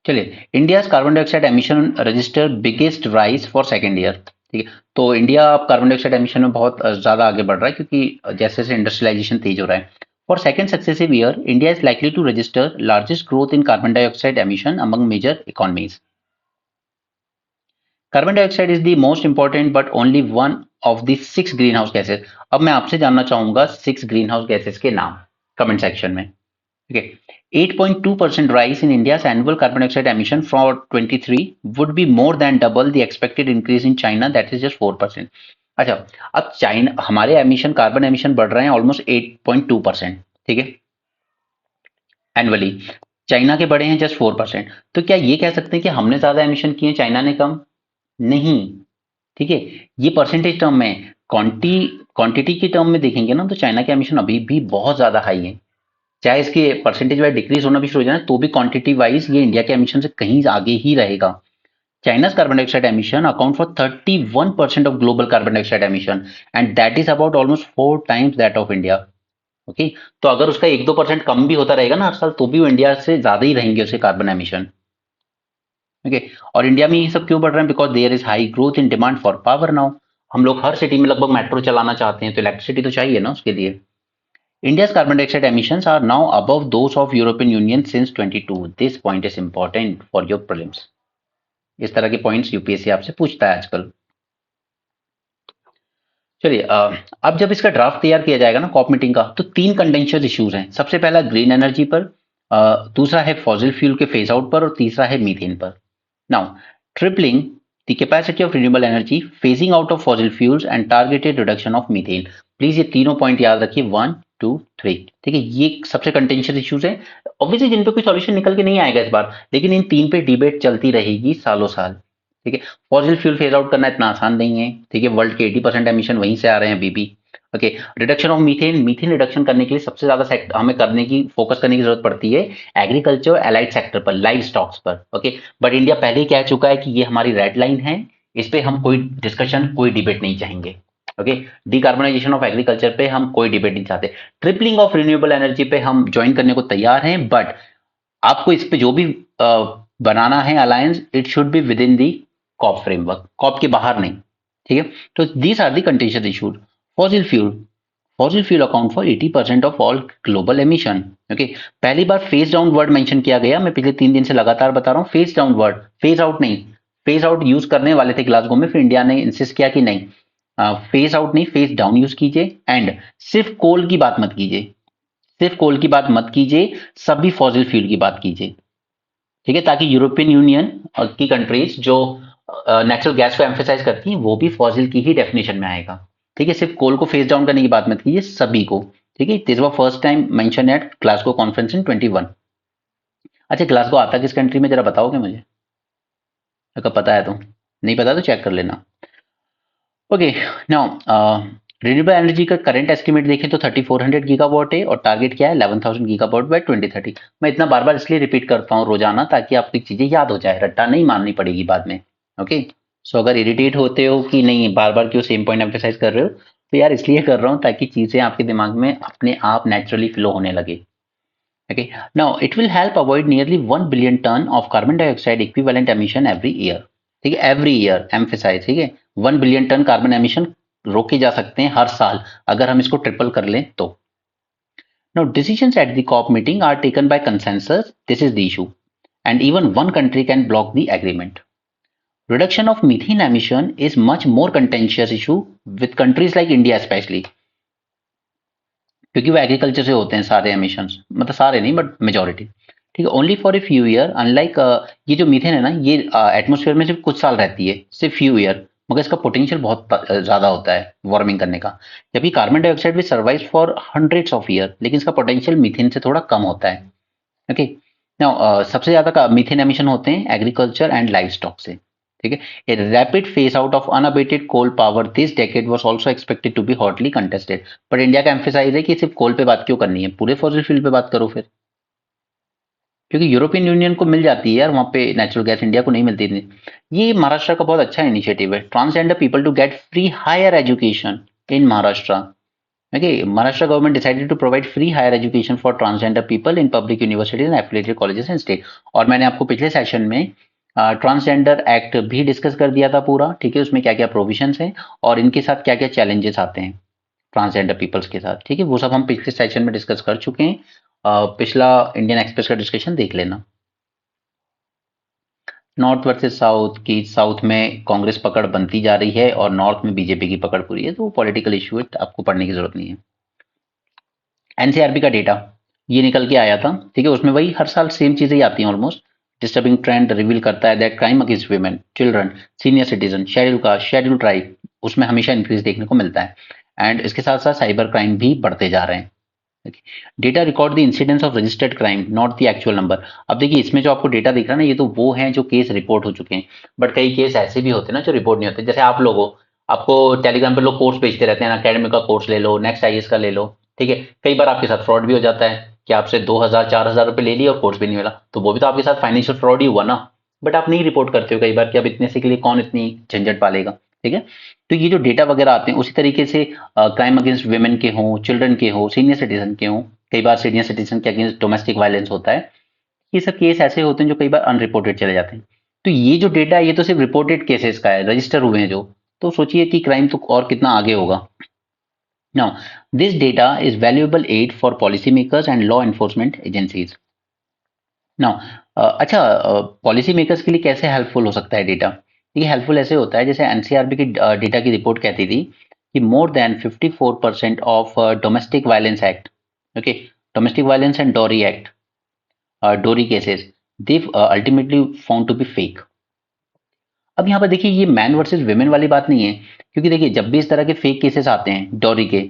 चलिए, India's carbon dioxide emission register biggest rise for second year, ठीक है। तो India अब carbon dioxide emission में बहुत ज्यादा आगे बढ़ रहा है, क्योंकि जैसे जैसे इंडस्ट्रियलाइजेशन तेज हो रहा है। For second successive year India is likely to register largest growth in carbon dioxide emission among major economies. Carbon dioxide is the most important but only one of the 6 green house gases. अब मैं आपसे जानना चाहूंगा 6 green house gases के नाम comment section में। Okay. 8.2% rise in India's annual carbon dioxide emission for 23 would be more than double the expected increase in China, that is just 4%। अच्छा, अब चाइना, हमारे एमिशन, कार्बन एमिशन बढ़ रहे हैं almost 8.2%, ठीक है, एनुअली। चाइना के बढ़े हैं जस्ट 4%। तो क्या ये कह सकते हैं कि हमने ज्यादा एमिशन किए, चाइना ने कम? नहीं, ठीक है। ये परसेंटेज टर्म में, क्वांटिटी की टर्म में देखेंगे ना, तो चाइना के एमिशन अभी भी बहुत ज्यादा हाई है। चाहे इसके परसेंटेज वाइज डिक्रीज होना भी शुरू हो जाए तो भी क्वांटिटी वाइज ये इंडिया के एमिशन से कहीं आगे ही रहेगा। चाइना's carbon dioxide emission account for 31% of global carbon dioxide emission and that is about almost 4 times that of India। Okay, तो अगर उसका 1-2% कम भी होता रहेगा ना हर साल, तो भी वो इंडिया से ज्यादा ही रहेंगे उसके कार्बन एमिशन। ओके, और इंडिया में ये सब क्यों बढ़ रहे हैं? Because there is high growth in demand for power now. हम लोग हर सिटी में लगभग मेट्रो चलाना चाहते हैं, तो इलेक्ट्रिसिटी तो चाहिए ना उसके लिए। India's carbon dioxide emissions are now above those of European Union since 22। This point is important for your prelims। इस तरह के पॉइंट्स यूपीएससी आपसे पूछता है आजकल। चलिए, अब जब इसका ड्राफ्ट तैयार किया जाएगा ना कॉप मीटिंग का, तो 3 कंटेंशियस इश्यूज हैं। सबसे पहला ग्रीन एनर्जी पर, दूसरा है फॉसिल फ्यूल के फेज आउट पर, और तीसरा है मीथेन पर। Now, tripling the capacity of renewable energy, phasing out of fossil fuels and targeted reduction of methane. Please ये तीनों पॉइंट याद रखिए, 1 2 3, ठीक है। ये सबसे कंटेंशियस इश्यूज हैं, ऑब्वियसली जिन पे कोई सॉल्यूशन निकल के नहीं आएगा इस बार, लेकिन इन 3 पे डिबेट चलती रहेगी सालों साल, ठीक है। फॉसिल फ्यूल फेज आउट करना इतना आसान नहीं है, ठीक है। वर्ल्ड के 80% एमिशन वहीं से आ रहे हैं अभी भी। Okay, reduction of methane, methane reduction करने के लिए सबसे ज्यादा हमें करने की, फोकस करने की जरूरत पड़ती है एग्रीकल्चर एलाइड सेक्टर पर, लाइव स्टॉक्स पर। ओके, बट इंडिया पहले ही कह चुका है कि ये हमारी रेड लाइन है, इस पे हम कोई डिस्कशन, कोई डिबेट नहीं चाहेंगे। ओके, डिकार्बोनाइजेशन ऑफ एग्रीकल्चर पे हम कोई डिबेट नहीं चाहते। ट्रिपलिंग ऑफ रिन्यूएबल एनर्जी पे हम ज्वाइन करने को तैयार हैं, बट आपको इस पे जो भी बनाना है alliance, it should be within the COP framework, COP के बाहर नहीं, ठीक है। तो these are the contentious issues. Fossil fuel, fossil fuel account for 80% of all global emission. Okay, पहली बार फेज डाउन वर्ड मेंशन किया गया, मैं पिछले 3 दिन से लगातार बता रहा हूं, phase down word, phase out नहीं। फेज आउट यूज करने वाले थे ग्लासगो में, फिर इंडिया ने इंसिस्ट किया कि नहीं, फेज आउट नहीं, फेज डाउन यूज कीजिए, एंड सिर्फ कोल की बात मत कीजिए, सिर्फ कोल की बात मत कीजिए, सभी फॉसिल फ्यूल की बात कीजिए, ठीक है, ताकि यूरोपियन यूनियन की कंट्रीज जो नेचुरल गैस को एम्फेसाइज करती हैं, वो भी फॉसिल की ही डेफिनेशन में आएगा, ठीक है। सिर्फ कोल को फेस डाउन करने की बात मत कीजिए, सभी को, ठीक है। This was first time mention at Glasgow conference in 21। अच्छा, ग्लासगो आता किस कंट्री में, जरा बताओगे मुझे, अगर पता है तो? नहीं पता तो चेक कर लेना। ओके, नाउ रिन्यूएबल एनर्जी का करंट एस्टिमेट देखें तो 3400 गीगावाट है, और टारगेट क्या है 11,000 गीगावाट बाय 2030। मैं इतना बार बार इसलिए रिपीट करता हूँ रोजाना, ताकि आपको चीजें याद हो जाए, रट्टा नहीं मारनी पड़ेगी बाद में। ओके, सो अगर इरिटेट होते हो कि नहीं बार बार क्यों सेम पॉइंट एम्फेसाइज कर रहे हो, तो यार इसलिए कर रहा हूँ ताकि चीजें आपके दिमाग में अपने आप नेचुरली फ्लो होने लगे। Okay, now it will help avoid nearly 1 billion ton of carbon dioxide equivalent emission every year, ठीक है, एवरी ईयर एम्फेसाइज, ठीक है। 1 बिलियन टन कार्बन एमिशन रोके जा सकते हैं हर साल, अगर हम इसको ट्रिपल कर लें तो। Now, decisions at the COP meeting are taken by consensus. This is the issue. And even one country can block the agreement. Reduction of methane emission is much more contentious issue with countries like India especially. क्योंकि वो agriculture से होते हैं सारे emissions, मतलब सारे नहीं but majority, ठीक है। Only for a few year, unlike ये जो मीथेन है ना, ये एटमोस्फेयर में सिर्फ कुछ साल रहती है, सिर्फ फ्यू ईयर, मगर इसका पोटेंशियल बहुत ज्यादा होता है वार्मिंग करने का। जबकि कार्बन डाइऑक्साइड भी survive for hundreds of year, लेकिन इसका पोटेंशियल मीथेन से थोड़ा कम होता है। ओके, नाउ सबसे ज्यादा मीथेन एमिशन होते हैं एग्रीकल्चर एंड लाइव स्टॉक से, ठीक है। A rapid phase out of unabated coal power this decade was also expected to be hotly contested. But India का एम्फेसाइज है कि सिर्फ कोल पे बात क्यों करनी है, पूरे फॉसिल फ्यूल पे बात करो फिर, क्योंकि यूरोपियन यूनियन को मिल जाती है यार वहाँ पे नेचुरल गैस, इंडिया को नहीं मिलती थी। ये महाराष्ट्र का बहुत अच्छा इनिशिएटिव है, transgender people to get free higher education in Maharashtra. Okay, Maharashtra government decided to provide free higher education for transgender people in public universities and affiliated colleges and state। और मैंने आपको पिछले सेशन में ट्रांसजेंडर एक्ट भी discuss कर दिया था पूरा, ठीक है, उसमें क्या क्या प्रोविजंस हैं और इनके साथ क्या क्या चैलेंजेस आते हैं ट्रांसजेंडर पीपल्स के साथ, ठीक है, वो सब हम पिछले सेशन में डिस्कस कर चुके हैं। पिछला इंडियन एक्सप्रेस का डिस्कशन देख लेना। नॉर्थ वर्सेस साउथ की, साउथ में कांग्रेस पकड़ बनती जा रही है और नॉर्थ में बीजेपी की पकड़ पूरी है, तो पॉलिटिकल इशू है, आपको पढ़ने की जरूरत नहीं है। एनसीआरबी का डेटा ये निकल के आया था, ठीक है, उसमें वही हर साल सेम चीजें ही आती हैं ऑलमोस्ट। डिस्टर्बिंग ट्रेंड रिवील करता है that crime against women, children, senior citizen, schedule caste, schedule tribe, उसमें हमेशा इंक्रीज देखने को मिलता है। एंड इसके साथ साथ साइबर क्राइम भी बढ़ते जा रहे हैं। Data record the incidence of registered crime not the actual number. अब देखिए इसमें जो आपको डेटा दिख रहा है ना, ये तो वो हैं जो केस रिपोर्ट हो चुके हैं, बट कई केस ऐसे भी होते हैं ना जो रिपोर्ट नहीं होते। जैसे आप लोग हो, आपको टेलीग्राम पे लोग कोर्स भेजते रहते हैं, अकेडमी का कोर्स ले लो, नेक्स्ट आईएएस का ले लो, ठीक है। कई बार आपके साथ फ्रॉड भी हो जाता है कि आपसे 2000 4000 रुपए ले लिए और कोर्स भी नहीं मिला, तो वो भी तो आपके साथ फाइनेंशियल फ्रॉड ही हुआ ना। बट आप नहीं रिपोर्ट करते हो कई बार कि अब इतने से के लिए कौन इतनी झंझट पालेगा, ठीक है। तो ये जो डेटा वगैरह आते हैं, उसी तरीके से क्राइम अगेंस्ट वुमेन के हों, चिल्ड्रन के हों, सीनियर सिटीजन के हों, कई बार सीनियर सिटीजन के अगेंस्ट डोमेस्टिक वायलेंस होता है, ये सब केस ऐसे होते हैं जो कई बार अनरिपोर्टेड चले जाते हैं। तो ये जो डेटा है ये तो सिर्फ रिपोर्टेड केसेस का है, रजिस्टर हुए हैं जो, तो सोचिए कि क्राइम तो और कितना आगे होगा। Now this data is valuable aid for policy makers and law enforcement agencies. Now अच्छा, पॉलिसी मेकर्स के लिए कैसे हेल्पफुल हो सकता है डेटा? ये हेल्पफुल ऐसे होता है, जैसे एनसीआरबी की डेटा की रिपोर्ट कहती थी कि more than 54% of domestic violence act, okay, domestic violence and dowry act, dowry cases, they ultimately found to be fake. अब यहाँ पर देखिए ये मैन वर्सेस वुमेन वाली बात नहीं है, क्योंकि देखिए जब भी इस तरह के फेक केसेस आते हैं डोरी के,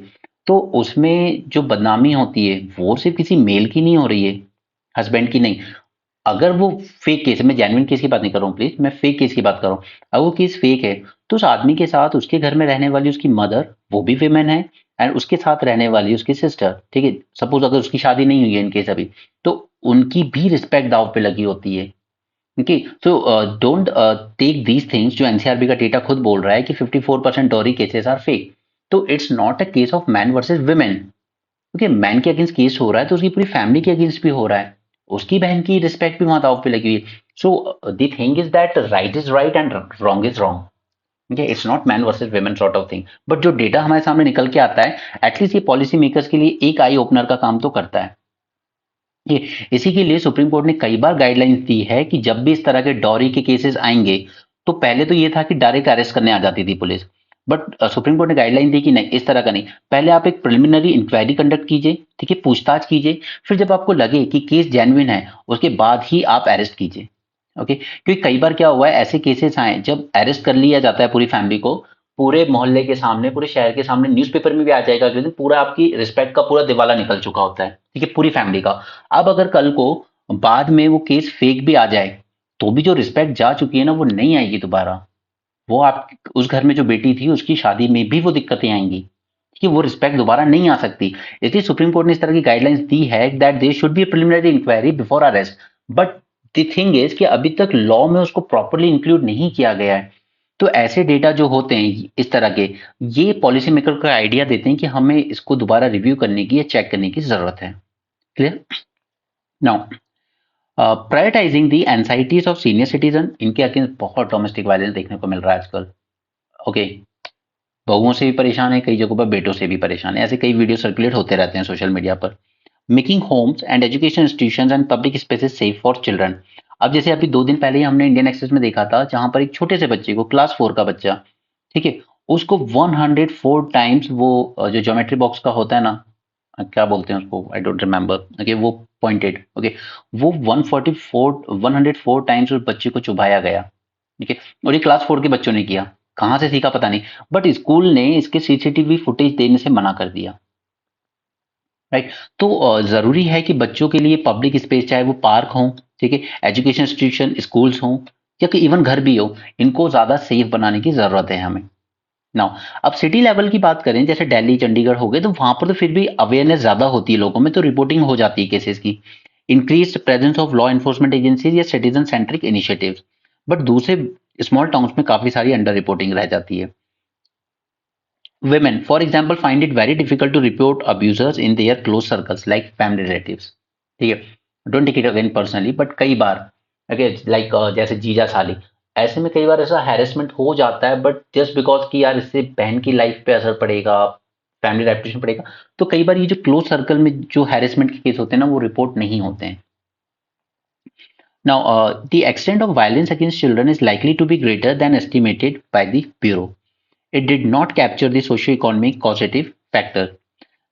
तो उसमें जो बदनामी होती है वो सिर्फ किसी मेल की नहीं हो रही है, हस्बैंड की नहीं। अगर वो फेक केस है, मैं जेन्युइन केस की बात नहीं कर रहा हूँ प्लीज, मैं फेक केस की बात कर रहा हूँ। अगर वो केस फेक है, तो उस आदमी के साथ उसके घर में रहने वाली उसकी मदर, वो भी विमेन है, एंड उसके साथ रहने वाली उसकी सिस्टर, ठीक है, सपोज अगर उसकी शादी नहीं हुई है इनकेस अभी, तो उनकी भी रिस्पेक्ट दाव पे लगी होती है। Okay, so don't take these things, जो एनसीआरबी का डेटा खुद बोल रहा है कि 54% डॉरी केसेस आर फेक, तो it's not a case of man versus women. Okay, man के अगेंस्ट केस हो रहा है तो उसकी पूरी फैमिली के अगेंस्ट भी हो रहा है, उसकी बहन की रिस्पेक्ट भी वहां दाव पे लगी हुई है। So the thing is that right is right and wrong is wrong. Okay, it's not man versus women sort of thing, but जो डेटा हमारे सामने निकल के आता है, एटलीस्ट ये पॉलिसी मेकर्स के लिए एक आई ओपनर का काम तो करता है। ये इसी के लिए सुप्रीम कोर्ट ने कई बार गाइडलाइंस दी है कि जब भी इस तरह के डॉरी के केसेस आएंगे, तो पहले तो ये था कि डायरेक्ट अरेस्ट करने आ जाती थी पुलिस, बट सुप्रीम कोर्ट ने गाइडलाइन दी कि नहीं, इस तरह का नहीं, पहले आप एक प्रिलिमिनरी इंक्वायरी कंडक्ट कीजिए, ठीक है, पूछताछ कीजिए, फिर जब आपको लगे कि केस जेन्युइन है, उसके बाद ही आप अरेस्ट कीजिए। ओके, क्योंकि कई बार क्या हुआ है, ऐसे केसेस आए जब अरेस्ट कर लिया जाता है पूरी फैमिली को, पूरे मोहल्ले के सामने, पूरे शहर के सामने, न्यूज़पेपर में भी आ जाएगा अगले दिन, पूरा आपकी रिस्पेक्ट का पूरा दिवाला निकल चुका होता है, ठीक है, पूरी फैमिली का। अब अगर कल को बाद में वो केस फेक भी आ जाए, तो भी जो रिस्पेक्ट जा चुकी है ना, वो नहीं आएगी दोबारा। वो आप उस घर में जो बेटी थी उसकी शादी में भी वो दिक्कतें आएंगी, कि वो रिस्पेक्ट दोबारा नहीं आ सकती। इसलिए सुप्रीम कोर्ट ने इस तरह की गाइडलाइंस दी है that there should be a preliminary inquiry before arrest. But the thing is कि अभी तक लॉ में उसको प्रॉपर्ली इंक्लूड नहीं किया गया है। तो ऐसे डेटा जो होते हैं इस तरह के, ये पॉलिसी मेकर को आइडिया देते हैं कि हमें इसको दोबारा रिव्यू करने की या चेक करने की जरूरत है। Clear? Now prioritising the anxieties of senior citizen, इनके अगेंस्ट बहुत डोमेस्टिक वायलेंस देखने को मिल रहा है आजकल। ओके, बहुओं से भी परेशान है, कई जगहों पर बेटों से भी परेशान है, ऐसे कई वीडियो सर्कुलेट होते रहते हैं सोशल मीडिया पर। Making homes and education institutions and public spaces safe for children. अब जैसे अभी 2 दिन पहले ही हमने इंडियन एक्सप्रेस में देखा था, जहां पर एक छोटे से बच्चे को, क्लास 4 का बच्चा, ठीक है, उसको 104 टाइम्स वो जो ज्योमेट्री बॉक्स का होता है ना, क्या बोलते हैं उसको, आई डोंट रिमेम्बर, ओके, वो पॉइंटेड, ओके, वो 144 टाइम्स उस बच्चे को चुभाया गया, ठीक है, और ये क्लास 4 के बच्चों ने किया, कहाँ से सीखा पता नहीं, बट स्कूल ने इसके सीसीटीवी फुटेज देने से मना कर दिया। राइट, तो जरूरी है कि बच्चों के लिए पब्लिक स्पेस, चाहे वो पार्क हो, ठीक है, एजुकेशन इंस्टीट्यूशन, स्कूल्स हो, या कि इवन घर भी हो, इनको ज्यादा सेफ बनाने की जरूरत है हमें। नाउ अब सिटी लेवल की बात करें, जैसे दिल्ली चंडीगढ़ हो गए, तो वहां पर तो फिर भी अवेयरनेस ज्यादा होती है लोगों में, तो रिपोर्टिंग हो जाती है केसेस की, increase presence of law enforcement agencies या सिटीजन सेंट्रिक इनिशिएटिव्स। बट दूसरे स्मॉल टाउन्स में काफी सारी अंडर रिपोर्टिंग रह जाती है। Women, for example, find it very difficult to report abusers in their close circles like family relatives. ठीक है, don't take it again personally, but कई बार अगर लाइक जैसे जीजा साली, ऐसे में कई बार ऐसा हैरेसमेंट हो जाता है, बट जस्ट बिकॉज कि यार इससे बहन की लाइफ पे असर पड़ेगा, फैमिली रेपुटेशन पड़ेगा, तो कई बार ये जो क्लोज सर्कल में जो हैरेसमेंट के केस होते हैं ना, वो रिपोर्ट नहीं होते हैं। Now, the extent of violence against children is likely to be greater than estimated by the Bureau. It did not capture the socio-economic causative factor.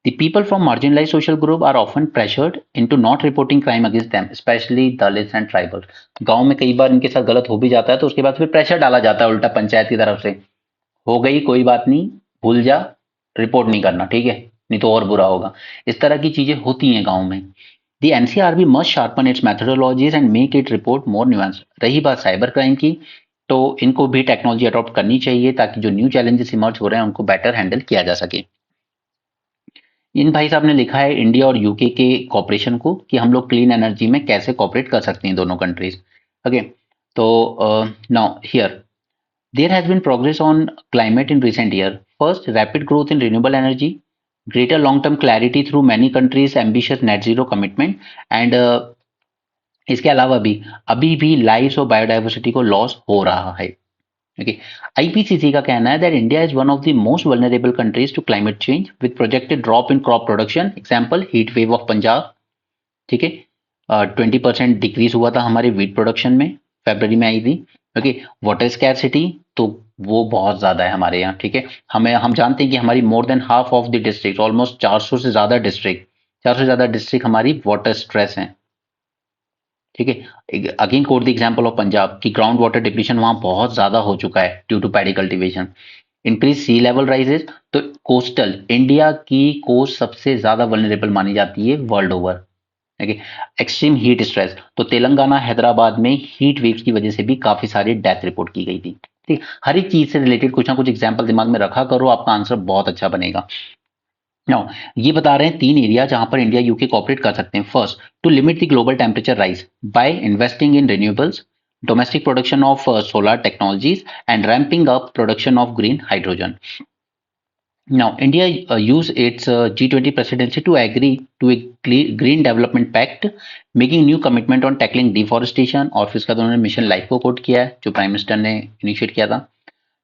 The people from marginalized social group are often pressured into not reporting crime against them, especially Dalits and tribal. गांव में कई बार इनके साथ गलत हो भी जाता है तो उसके बाद फिर प्रेशर डाला जाता है उल्टा पंचायत की तरफ से, हो गई कोई बात नहीं, भूल जा, रिपोर्ट नहीं करना, ठीक है, नहीं तो और बुरा होगा। इस तरह की चीजें होती हैं गांव में। The NCRB must sharpen its methodologies and make it report more nuance. रही बात साइबर क्राइम की, तो इनको भी टेक्नोलॉजी अडॉप्ट करनी चाहिए ताकि जो न्यू चैलेंजेस इमर्ज हो रहे हैं उनको बेटर हैंडल किया जा सके। इन भाई साहब ने लिखा है इंडिया और यूके के कॉपरेशन को कि हम लोग क्लीन एनर्जी में कैसे कॉपरेट कर सकते हैं दोनों कंट्रीज। ओके, तो now here there has been progress on climate in recent years. First, rapid growth in renewable energy, greater long-term clarity through many countries' ambitious net zero commitment, and इसके अलावा भी अभी भी लाइव्स और biodiversity को loss हो रहा है। ओके, आईपीसीसी का कहना है that India is one of the most vulnerable countries to climate change with projected drop in crop production, example heat wave of Punjab, ठीक है, 20% डिक्रीज हुआ था हमारे वीट प्रोडक्शन में, फेब्रवरी में आई थी। ओके, वाटर स्कैरसिटी तो वो बहुत ज्यादा है हमारे यहाँ, ठीक है, हम जानते हैं कि हमारी more than half of the district, almost 400 से ज्यादा डिस्ट्रिक्ट, 400 से ज्यादा डिस्ट्रिक्ट हमारी वाटर स्ट्रेस है, ठीक है। Again quote the example of Punjab की ग्राउंड वाटर डिप्लीशन वहां बहुत ज्यादा हो चुका है due to paddy cultivation. Increase sea level rises, तो कोस्टल इंडिया की कोस्ट सबसे ज्यादा वल्नरेबल मानी जाती है world over. Okay, extreme heat stress, तो तेलंगाना हैदराबाद में हीट वेव्स की वजह से भी काफी सारी डेथ रिपोर्ट की गई थी। ठीक, हर एक चीज से रिलेटेड कुछ ना कुछ एग्जांपल दिमाग में रखा करो, आपका आंसर बहुत अच्छा बनेगा। नाउ ये बता रहे हैं 3 एरिया जहां पर इंडिया यूके कॉपरेट कर सकते हैं। First, to limit the global temperature rise by investing in renewables, domestic production of solar technologies and ramping up production of green hydrogen. Now, India used its G20 presidency to agree to a green development pact, making new commitment on tackling deforestation, और फिर इसका उन्होंने mission life को coat किया है जो prime minister ने initiate किया था।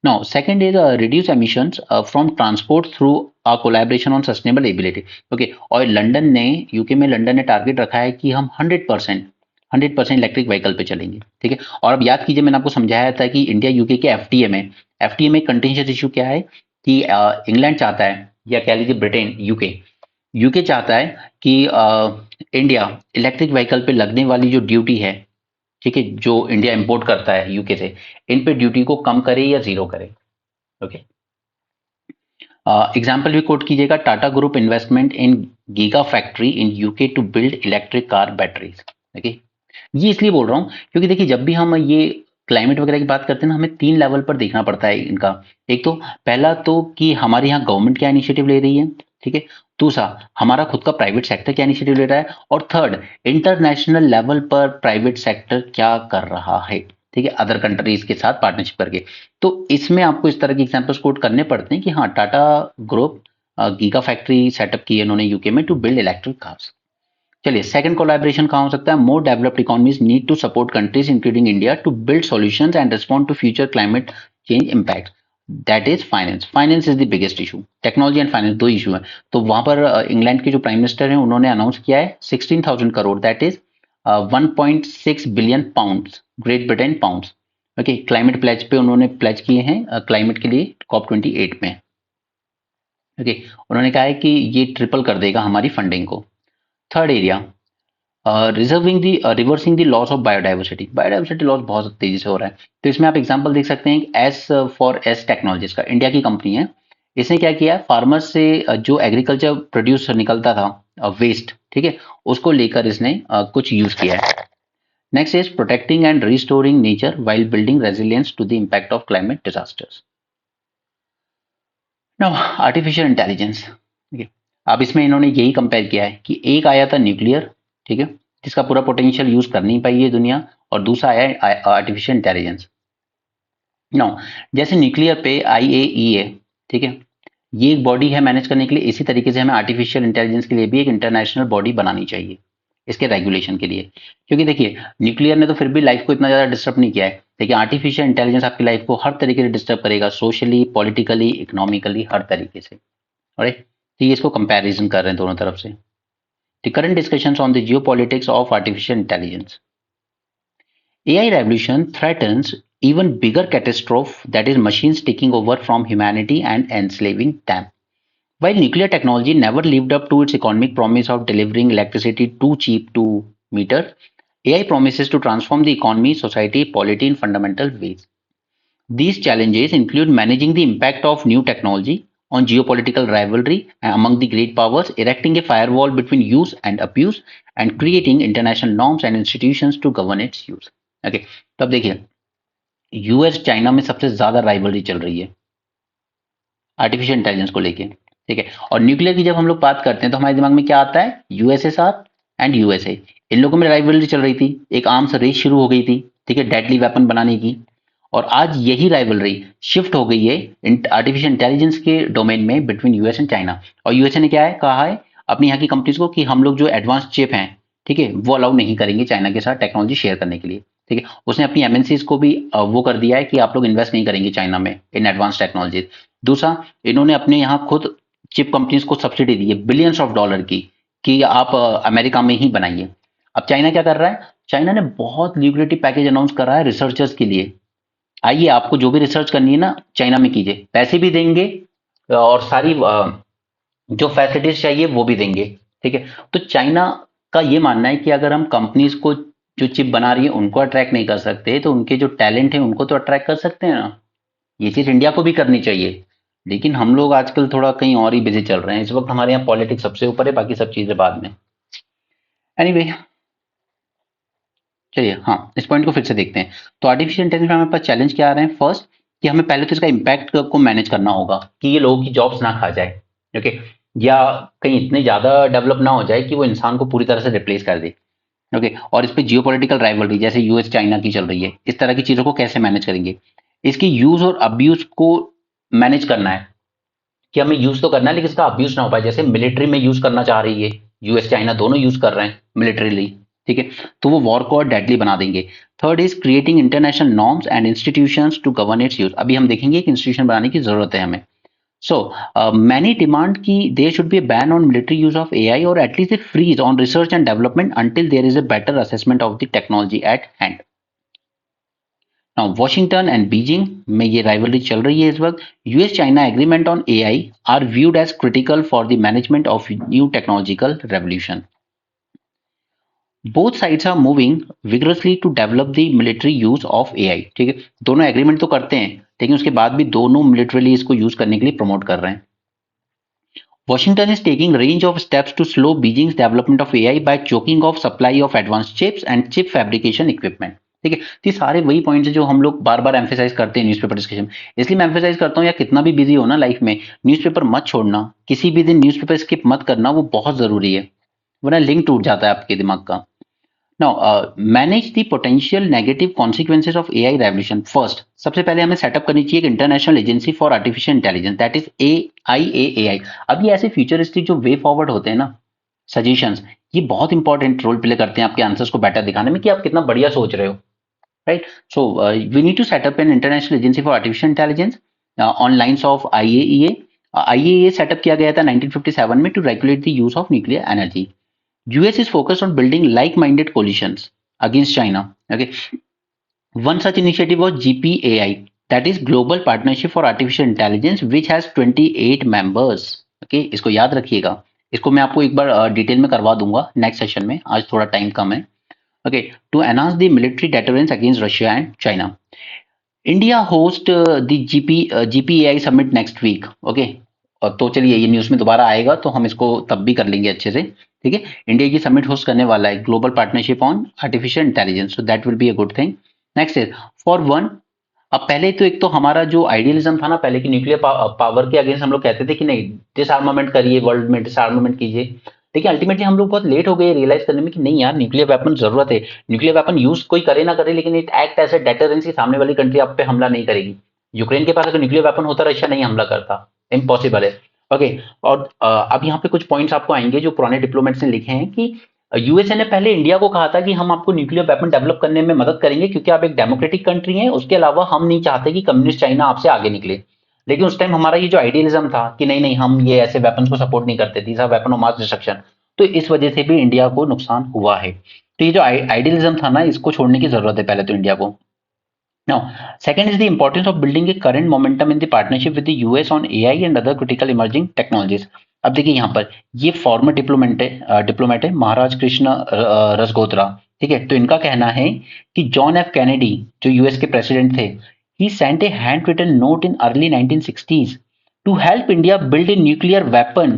Now, second is reduce emissions from transport through a collaboration on sustainable ability. Okay, और लंदन ने, यूके में लंदन ने टारगेट रखा है कि हम 100% इलेक्ट्रिक व्हीकल पे चलेंगे, ठीक है। और अब याद कीजिए मैंने आपको समझाया था कि इंडिया यूके के एफटीए में कंटिजेंस इशू क्या है कि इंग्लैंड चाहता है, या कह लीजिए ब्रिटेन, यूके चाहता है कि इंडिया इलेक्ट्रिक व्हीकल पे लगने वाली जो ड्यूटी है, ठीक है, जो इंडिया इंपोर्ट करता है यूके से, इन पे ड्यूटी को कम करे या जीरो करे। ओके, एग्जाम्पल भी कोट कीजिएगा, Tata group investment in giga factory in UK to build electric car batteries. Okay, ये इसलिए बोल रहा हूँ क्योंकि देखिए जब भी हम ये क्लाइमेट वगैरह की बात करते हैं ना, हमें 3 लेवल पर देखना पड़ता है इनका। एक तो पहला तो कि हमारे यहाँ गवर्नमेंट क्या इनिशिएटिव ले रही है, ठीक है। दूसरा, हमारा खुद का प्राइवेट सेक्टर क्या इनिशिएटिव ले रहा है, और थर्ड, इंटरनेशनल लेवल पर प्राइवेट सेक्टर क्या कर रहा है, ठीक है, अदर कंट्रीज के साथ पार्टनरशिप करके। तो इसमें आपको इस तरह के एग्जाम्पल्स कोट करने पड़ते हैं कि हाँ, Tata group giga factory setup की है इन्होंने यूके में टू बिल्ड इलेक्ट्रिक कार्स। चलिए, सेकंड कोलैबोरेशन कहाँ हो सकता है, more developed economies need to support countries including India to build solutions and respond to future climate change impact. That is finance is the biggest issue, technology and finance दो issue है। तो वहां पर England के जो prime minister हैं उन्होंने announce किया है 16,000 crore, that is 1.6 billion pounds, great Britain pounds. Okay, climate pledge पे उन्होंने प्लेज किए हैं क्लाइमेट के लिए COP28 में। ओके, उन्होंने कहा है कि ये ट्रिपल कर देगा हमारी फंडिंग को। Third area, reversing the loss of biodiversity loss बहुत तेजी से हो रहा है। तो इसमें आप एग्जांपल देख सकते हैं, एस फॉर एस टेक्नोलॉजीज का, इंडिया की कंपनी है, इसने क्या किया, फार्मर से जो एग्रीकल्चर प्रोड्यूस निकलता था वेस्ट, ठीक है, उसको लेकर इसने कुछ यूज किया है। Next is protecting and restoring nature while building resilience to the impact of climate disasters. Now artificial intelligence, ठीक है, अब इसमें इन्होंने यही कंपेयर किया है कि एक आया था न्यूक्लियर, ठीक है, जिसका पूरा पोटेंशियल यूज कर नहीं पाई है दुनिया, और दूसरा आया है आर्टिफिशियल इंटेलिजेंस। नाउ जैसे न्यूक्लियर पे IAEA, ठीक है, ये एक बॉडी है मैनेज करने के लिए, इसी तरीके से हमें आर्टिफिशियल इंटेलिजेंस के लिए भी एक इंटरनेशनल बॉडी बनानी चाहिए इसके रेगुलेशन के लिए। क्योंकि देखिए न्यूक्लियर ने तो फिर भी लाइफ को इतना ज्यादा डिस्टर्ब नहीं किया है, लेकिन आर्टिफिशियल इंटेलिजेंस आपकी लाइफ को हर तरीके से डिस्टर्ब करेगा, सोशली, पॉलिटिकली, इकोनॉमिकली, हर तरीके से। और तो ये इसको कंपैरिजन कर रहे हैं दोनों तरफ से। The current discussions on the geopolitics of artificial intelligence. AI revolution threatens even bigger catastrophe, that is machines taking over from humanity and enslaving them. While nuclear technology never lived up to its economic promise of delivering electricity too cheap to meter, AI promises to transform the economy, society, polity in fundamental ways. These challenges include managing the impact of new technology on geopolitical rivalry among the great powers, erecting a firewall between use and abuse, and creating international norms and institutions to govern its use. Okay, तो अब देखिए US China में सबसे ज्यादा rivalry चल रही है artificial intelligence को लेके, ठीक है। और न्यूक्लियर की जब हम लोग बात करते हैं तो हमारे दिमाग में क्या आता है, यूएसएसआर एंड यूएसए, इन लोगों में राइवलरी चल रही थी, एक आर्म्स रेस शुरू हो गई थी, ठीक है, डेडली वेपन बनाने की। और आज यही राइवलरी शिफ्ट हो गई है आर्टिफिशियल इंटेलिजेंस के डोमेन में बिटवीन यूएस एंड चाइना। और यूएसए ने क्या है कहा है अपनी यहाँ की कंपनीज को कि हम लोग जो एडवांस चिप हैं, ठीक है, वो अलाउ नहीं करेंगे चाइना के साथ टेक्नोलॉजी शेयर करने के लिए, ठीक है। उसने अपनी एमएनसीज को भी वो कर दिया है कि आप लोग इन्वेस्ट नहीं करेंगे चाइना में इन एडवांस टेक्नोलॉजी। दूसरा, इन्होंने अपने यहाँ खुद चिप कंपनीज को सब्सिडी दी है बिलियंस ऑफ डॉलर की कि आप अमेरिका में ही बनाइए। अब चाइना क्या कर रहा है, चाइना ने बहुत ल्यूक्रेटिव पैकेज अनाउंस करा है रिसर्चर्स के लिए। आइए आपको जो भी रिसर्च करनी है ना चाइना में कीजिए, पैसे भी देंगे और सारी जो फैसिलिटीज चाहिए वो भी देंगे, ठीक है। तो चाइना का ये मानना है कि अगर हम कंपनीज को जो चिप बना रही है उनको अट्रैक्ट नहीं कर सकते तो उनके जो टैलेंट है उनको तो अट्रैक्ट कर सकते हैं ना। ये चीज इंडिया को भी करनी चाहिए, लेकिन हम लोग आजकल थोड़ा कहीं और ही बिजी चल रहे हैं। इस वक्त हमारे यहाँ पॉलिटिक्स सबसे ऊपर है, बाकी सब चीजें बाद में। एनीवे, चलिए हाँ इस पॉइंट को फिर से देखते हैं। तो आर्टिफिशियल इंटेलिजेंस में हमारे पास चैलेंज क्या आ रहे हैं, फर्स्ट कि हमें पहले तो इसका इम्पैक्ट को मैनेज करना होगा कि ये लोगों की जॉब्स ना खा जाए, ओके, या कहीं इतने ज्यादा डेवलप ना हो जाए कि वो इंसान को पूरी तरह से रिप्लेस कर दे, ओके। और इस पे जियोपॉलिटिकल राइवलरी जैसे यूएस चाइना की चल रही है, इस तरह की चीजों को कैसे मैनेज करेंगे, इसकी यूज और अब्यूज को मैनेज करना है कि हमें यूज तो करना है लेकिन इसका अब्यूज ना हो पाए। जैसे मिलिट्री में यूज करना चाह रही है यूएस चाइना दोनों यूज कर रहे हैं मिलिट्रीली, ठीक है, तो वो वॉर को और डेडली बना देंगे। Third is creating international norms and institutions to govern its use. अभी हम देखेंगे एक इंस्टीट्यूशन बनाने की जरूरत है हमें। सो मैनी डिमांड की there should be a ban on military use of AI or at least a freeze on research and development until there is a better assessment of the technology at hand. Now Washington and Beijing में ये rivalry चल रही है इस वक्त। US China agreement on AI are viewed as critical for the management of new technological revolution. Both sides are moving vigorously to develop the military use of AI, ठीक है। दोनों एग्रीमेंट तो करते हैं लेकिन उसके बाद भी दोनों मिलिट्रीली इसको यूज करने के लिए प्रमोट कर रहे हैं। Washington is taking range of steps to slow Beijing's development of AI by choking off supply of advanced chips and chip fabrication equipment, ठीक है। तो ये सारे वही पॉइंट्स हैं जो हम लोग बार बार एम्फेसाइज करते हैं न्यूज़पेपर डिस्कशन। इसलिए मैं एम्फेसाइज करता हूँ या कितना भी बिजी हो ना लाइफ में, न्यूज़पेपर मत छोड़ना, किसी भी दिन न्यूज़पेपर स्किप मत करना, वो बहुत जरूरी है, वरना लिंक टूट जाता है आपके दिमाग का। Now, manage the potential negative consequences of AI revolution. First, सबसे पहले हमें सेटअप करनी चाहिए एक international agency for artificial intelligence, that is AIAAI। अब ये ऐसे फ्यूचरिस्टिक जो वे फॉरवर्ड होते हैं ना सजेशंस, ये बहुत इंपॉर्टेंट रोल प्ले करते हैं आपके आंसर्स को बेटर दिखाने में कि आप कितना बढ़िया सोच रहे हो, right. So we need to setup an international agency for artificial intelligence on lines of IAEA। IAEA setup किया गया था 1957 में to regulate the use of nuclear energy. US is focused on building like-minded coalitions against China. Okay, one such initiative was GPAI, that is Global Partnership for Artificial Intelligence, which has 28 members. Okay, इसको याद रखिएगा, इसको मैं आपको एक बार detail में करवा दूंगा नेक्स्ट सेशन में, आज थोड़ा टाइम कम है। Okay, to enhance the military deterrence against Russia and China. India host the GPAI summit next week. Okay, तो चलिए ये न्यूज में दोबारा आएगा तो हम इसको तब भी कर लेंगे अच्छे से, ठीक है। इंडिया की समिट होस्ट करने वाला है global partnership on artificial intelligence, so that will be a good thing. Next is for one. अब पहले तो एक तो हमारा जो आइडियलिज्म था ना पहले की न्यूक्लियर पावर के अगेंस्ट हम लोग कहते थे कि नहीं डिसआर्मामेंट करिए, वर्ल्ड में डिसआर्मामेंट कीजिए, लेकिन अल्टीमेटली हम लोग बहुत लेट हो गए रियलाइज करने में कि नहीं यार न्यूक्लियर वेपन जरूरत है। न्यूक्लियर वेपन यूज कोई करे ना करे लेकिन it act as a deterrence की सामने वाली कंट्री आप पे हमला नहीं करेगी। यूक्रेन के पास अगर न्यूक्लियर वेपन होता रशिया नहीं हमला करता, इम्पॉसिबल है। ओके, और अब यहाँ पे कुछ पॉइंट्स आपको आएंगे जो पुराने डिप्लोमेट्स ने लिखे हैं कि यूएसए ने पहले इंडिया को कहा था कि हम आपको न्यूक्लियर वेपन डेवलप करने में मदद करेंगे क्योंकि आप एक डेमोक्रेटिक कंट्री हैं, उसके अलावा हम नहीं चाहते कि कम्युनिस्ट चाइना आपसे आगे निकले। लेकिन उस टाइम हमारा ये जो आइडियलिज्म था कि नहीं नहीं हम ये ऐसे वेपन को सपोर्ट नहीं करते, these are weapon of mass destruction, तो इस वजह से भी इंडिया को नुकसान हुआ है। तो ये जो आइडियलिज्म था ना, इसको छोड़ने की जरूरत है पहले तो इंडिया को। Now, second is the importance of building a current momentum in the partnership with the US on AI and other critical emerging technologies. अब देखिए यहाँ पर ये फॉर्मर डिप्लोमेट है महाराज कृष्ण रसगोत्रा, ठीक है। तो इनका कहना है कि जॉन एफ कैनेडी जो यूएस के प्रेसिडेंट थे, he sent a hand written note in early 1960s to help India build a nuclear weapon.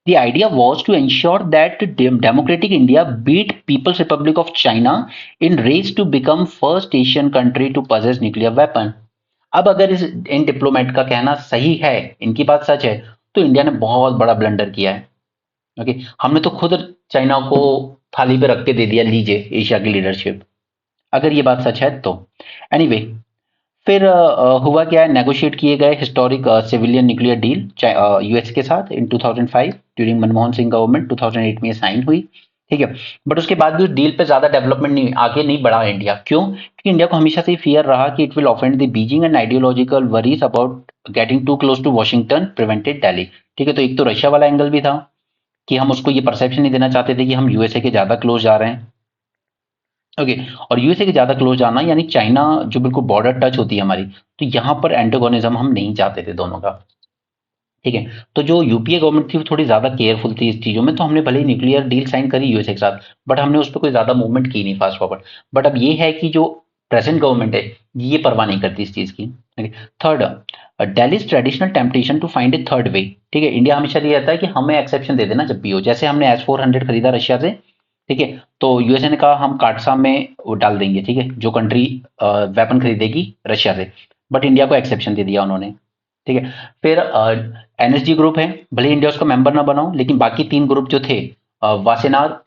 The idea was to ensure that democratic India beat People's Republic of China in race to become first Asian country to possess nuclear weapon. अब अगर इन diplomat का कहना सही है, इनकी बात सच है, तो इंडिया ने बहुत बड़ा ब्लंडर किया है। ओके, हमने तो खुद चाइना को थाली पे रख के दे दिया, लीजिए एशिया की लीडरशिप, अगर ये बात सच है तो। एनीवे anyway, फिर हुआ क्या है, नेगोशिएट किए गए historic civilian nuclear deal US के साथ इन 2005 ड्यूरिंग मनमोहन सिंह गवर्नमेंट। 2008 में साइन हुई, ठीक है। बट उसके बाद भी उस डील पे ज्यादा डेवलपमेंट नहीं, आगे नहीं बढ़ा इंडिया। क्यों? क्योंकि इंडिया को हमेशा से फियर रहा कि it will offend the Beijing and ideological worries about getting too close to Washington prevented Delhi, ठीक है। तो एक तो रशिया वाला एंगल भी था कि हम उसको ये परसेप्शन नहीं देना चाहते थे कि हम यूएसए के ज्यादा क्लोज जा रहे हैं। ओके, और यूएसए के ज्यादा क्लोज जाना यानी चाइना जो बिल्कुल बॉर्डर टच होती है हमारी, तो यहां पर एंटागोनिज्म हम नहीं चाहते थे दोनों का, ठीक है। तो जो यूपीए गवर्नमेंट थी वो थोड़ी ज्यादा केयरफुल थी इस चीजों में, तो हमने भले ही न्यूक्लियर डील साइन करी यूएसए के साथ, बट हमने उस पर कोई ज्यादा मूवमेंट की नहीं फास्ट फॉरवर्ड। बट अब ये है कि जो प्रेजेंट गवर्नमेंट है ये परवाह नहीं करती इस चीज की। Third, Delhi traditional temptation to find a third way, ठीक है। इंडिया हमेशा ये रहता है कि हमें एक्सेप्शन दे देना जब भी हो, जैसे हमने S-400 खरीदा रशिया से, ठीक है। तो यूएसए ने कहा हम कार्डसा में वो डाल देंगे, ठीक है, जो कंट्री वेपन खरीदेगी रशिया से, बट इंडिया को एक्सेप्शन दे दिया उन्होंने, ठीक है। फिर एनएसजी ग्रुप है, भले इंडिया उसका मेंबर ना बनाओ, लेकिन बाकी 3 ग्रुप जो थे, वासेनार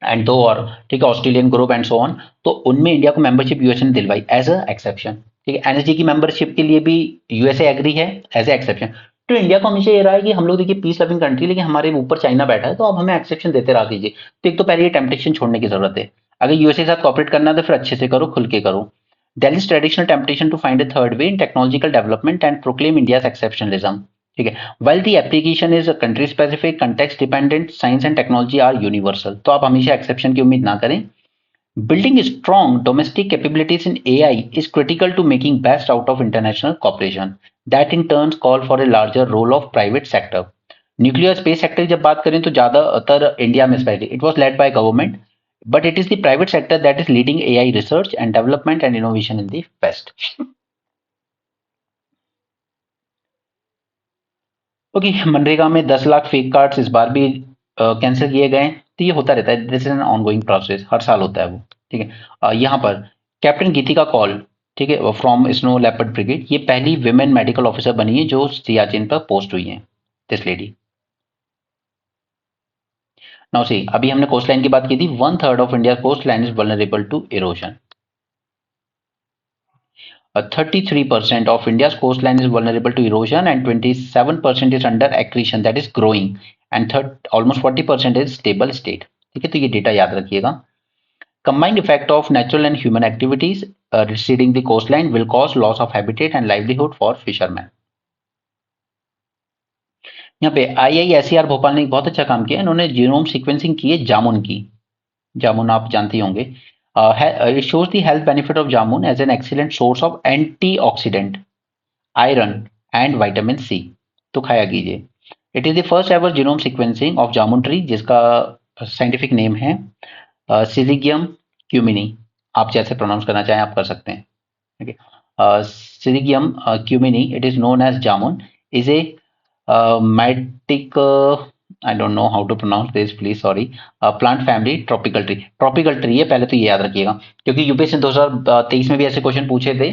एंड 2 और, ठीक है, Australian group and so on, तो उनमें इंडिया को मेंबरशिप यूएसए ने दिलवाई एज अ एक्सेप्शन, ठीक है। एनएसजी की मेंबरशिप के लिए भी यूएसए एग्री है एज ए एक्सेप्शन। तो इंडिया को हमेशा ये रहा है कि हम लोग देखिए पीस लविंग कंट्री, लेकिन हमारे ऊपर चाइना बैठा है, तो अब हमें एक्सेप्शन देते रह दीजिए। तो एक तो पहले ये टेम्पटेशन छोड़ने की जरूरत है। अगर यूएसए के साथ कॉपरेट करना है तो फिर अच्छे से करो, खुल के करो। Delhi's traditional temptation to find a third way in technological development and proclaim India's exceptionalism. ठीक है, while the application is country specific, context dependent, science and technology are universal. तो आप हमेशा exception की उम्मीद ना करें। Building strong domestic capabilities in AI is critical to making best out of international cooperation. That in turn call for a larger role of private sector. Nuclear space sector की जब बात करें तो ज्यादातर इंडिया में specially it was led by government, but it is the private sector that is leading AI research and development and innovation in the West. Okay, MNREGA में 10 lakh fake cards इस बार भी कैंसिल किए गए, तो ये होता रहता है, this is an ongoing process, हर साल होता है वो, ठीक है। यहाँ पर कैप्टन गीतिका कॉल, ठीक है, फ्रॉम स्नो लेपर्ड ब्रिगेड, ये पहली विमेन मेडिकल ऑफिसर बनी है जो सियाचिन पर पोस्ट हुई है, दिस लेडी। नाउ सी, अभी हमने कोस्ट लाइन की बात की थी, 1/3 of India coast line is vulnerable to erosion. 33% of India's coastline is vulnerable to erosion and 27% is under accretion that is growing and almost 40% is stable state, ठीक है। तो ये डेटा याद रखिएगा। Combined effect of natural and human activities receding the coastline will cause loss of habitat and livelihood for fishermen. यहाँ पे IISER Bhopal ने एक बहुत अच्छा काम किया, इन्होंने जीनोम सीक्वेंसिंग की है जामुन की। जामुन आप जानते ही होंगे। It shows the health benefit of jamun as an excellent source of antioxidant, iron and vitamin C, तो खाया कीजिए। It is the first ever genome sequencing of jamun tree, जिसका साइंटिफिक नेम है सिलिगियम क्यूमिनी। आप जैसे प्रोनाउंस करना चाहें आप कर सकते हैं, ठीक है। Syzygium cumini, it is known as jamun, is a मैटिक, I don't know how to pronounce this, please sorry, plant family tropical tree. Tropical tree है, पहले तो ये याद रखिएगा, क्योंकि यूपीएससी 2023 में भी ऐसे क्वेश्चन पूछे थे।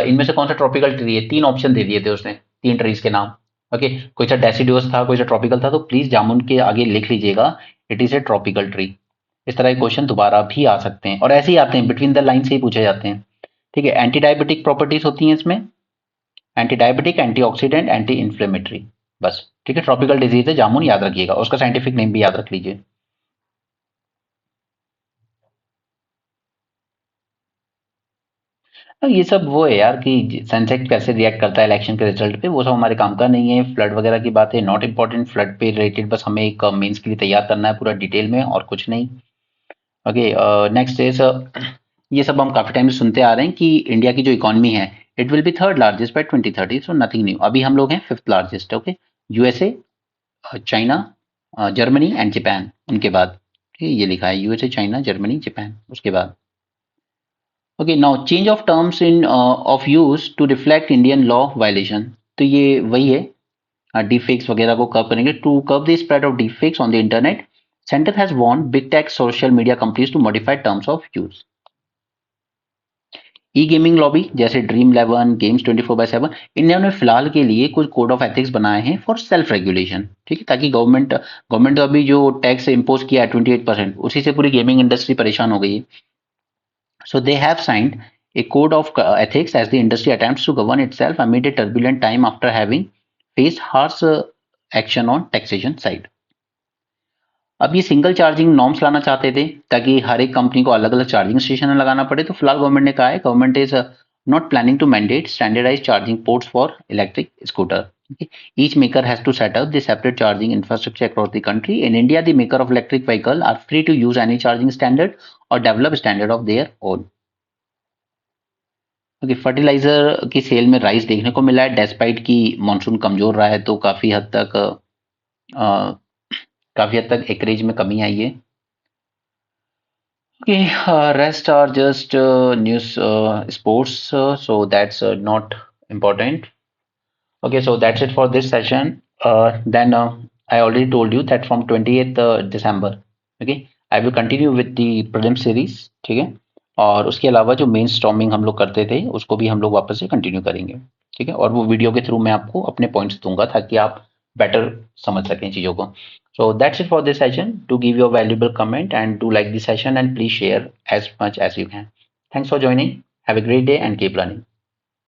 इनमें से कौन सा ट्रॉपिकल ट्री है, 3 ऑप्शन दे दिए थे उसने, 3 ट्रीज के नाम। ओके, कोई सा डेसिडुअस था, कोई सा ट्रॉपिकल था, तो प्लीज जामुन के आगे लिख लीजिएगा it is a tropical tree. इस तरह के क्वेश्चन दोबारा भी आ सकते हैं, और ऐसे ही आते हैं, बिटवीन द लाइन से ही पूछे जाते हैं, ठीक है। एंटी डायबिटिक प्रॉपर्टीज होती हैं इसमें, anti diabetic, antioxidant, anti inflammatory, बस, ठीक है। ट्रॉपिकल डिजीज है जामुन, याद रखिएगा, उसका साइंटिफिक नेम भी याद रख लीजिए। तो ये सब वो है यार कि सेंसेक्स कैसे रिएक्ट करता है इलेक्शन के रिजल्ट पे, वो सब हमारे काम का नहीं है। फ्लड वगैरह की बात है, नॉट इम्पोर्टेंट। फ्लड पे रिलेटेड बस हमें एक मेंस के लिए तैयार करना है पूरा डिटेल में, और कुछ नहीं। ओके, नेक्स्ट इज, ये सब हम काफी टाइम से सुनते आ रहे हैं कि इंडिया की जो इकोनॉमी है it will be third largest by 2030, so nothing new. अभी हम लोग हैं fifth largest. Okay, USA, China, Germany and Japan उनके बाद। ठीक है, ये लिखा है यूएसए, चाइना, जर्मनी, जापान उसके बाद। Okay, now change of terms in of use to reflect Indian law violation. तो ये वही है, डिफेक्स वगैरह को कब करेंगे। To curb the spread of deepfakes on the internet, centre has warned big tech social media companies to modify terms of use. E gaming lobby जैसे dream 11, games 24/7, इन्होंने फिलहाल के लिए कुछ कोड ऑफ एथिक्स बनाए हैं फॉर सेल्फ रेगुलेशन। ठीक है, ताकि गवर्नमेंट अभी जो टैक्स इम्पोज किया है 28%, उसी से पूरी गेमिंग इंडस्ट्री परेशान हो गई है। So they have signed a code of ethics as the industry attempts to govern itself amid a turbulent time after having faced harsh action on taxation side. अब ये सिंगल चार्जिंग नॉर्म्स लाना चाहते थे ताकि हर एक कंपनी को अलग अलग चार्जिंग स्टेशन लगाना पड़े। तो फिलहाल गवर्नमेंट ने कहा है, government is not planning to mandate standardise charging ports for electric scooter. Each maker has to set up the separate charging infrastructure across the country. In India, the maker of electric vehicle are free to use any charging standard or develop standard of their own. Okay, fertiliser की sale में rise देखने को मिला है, despite की monsoon कमजोर रहा है तो काफी हद तक एकरेज में कमी आई है। Okay, rest are just news sports, so that's not important. Okay, so that's it for this session. Then I already told you that from 28th December, okay, I will continue with the prelim series. ठीक है, और उसके अलावा जो main storming हम लोग करते थे उसको भी हम लोग वापस से कंटिन्यू करेंगे। ठीक है, और वो वीडियो के थ्रू मैं आपको अपने पॉइंट्स दूंगा ताकि आप बेटर समझ सकें चीज़ों को। So that's it for this session. Do give your valuable comment and do like the session and please share as much as you can. Thanks for joining. Have a great day and keep learning.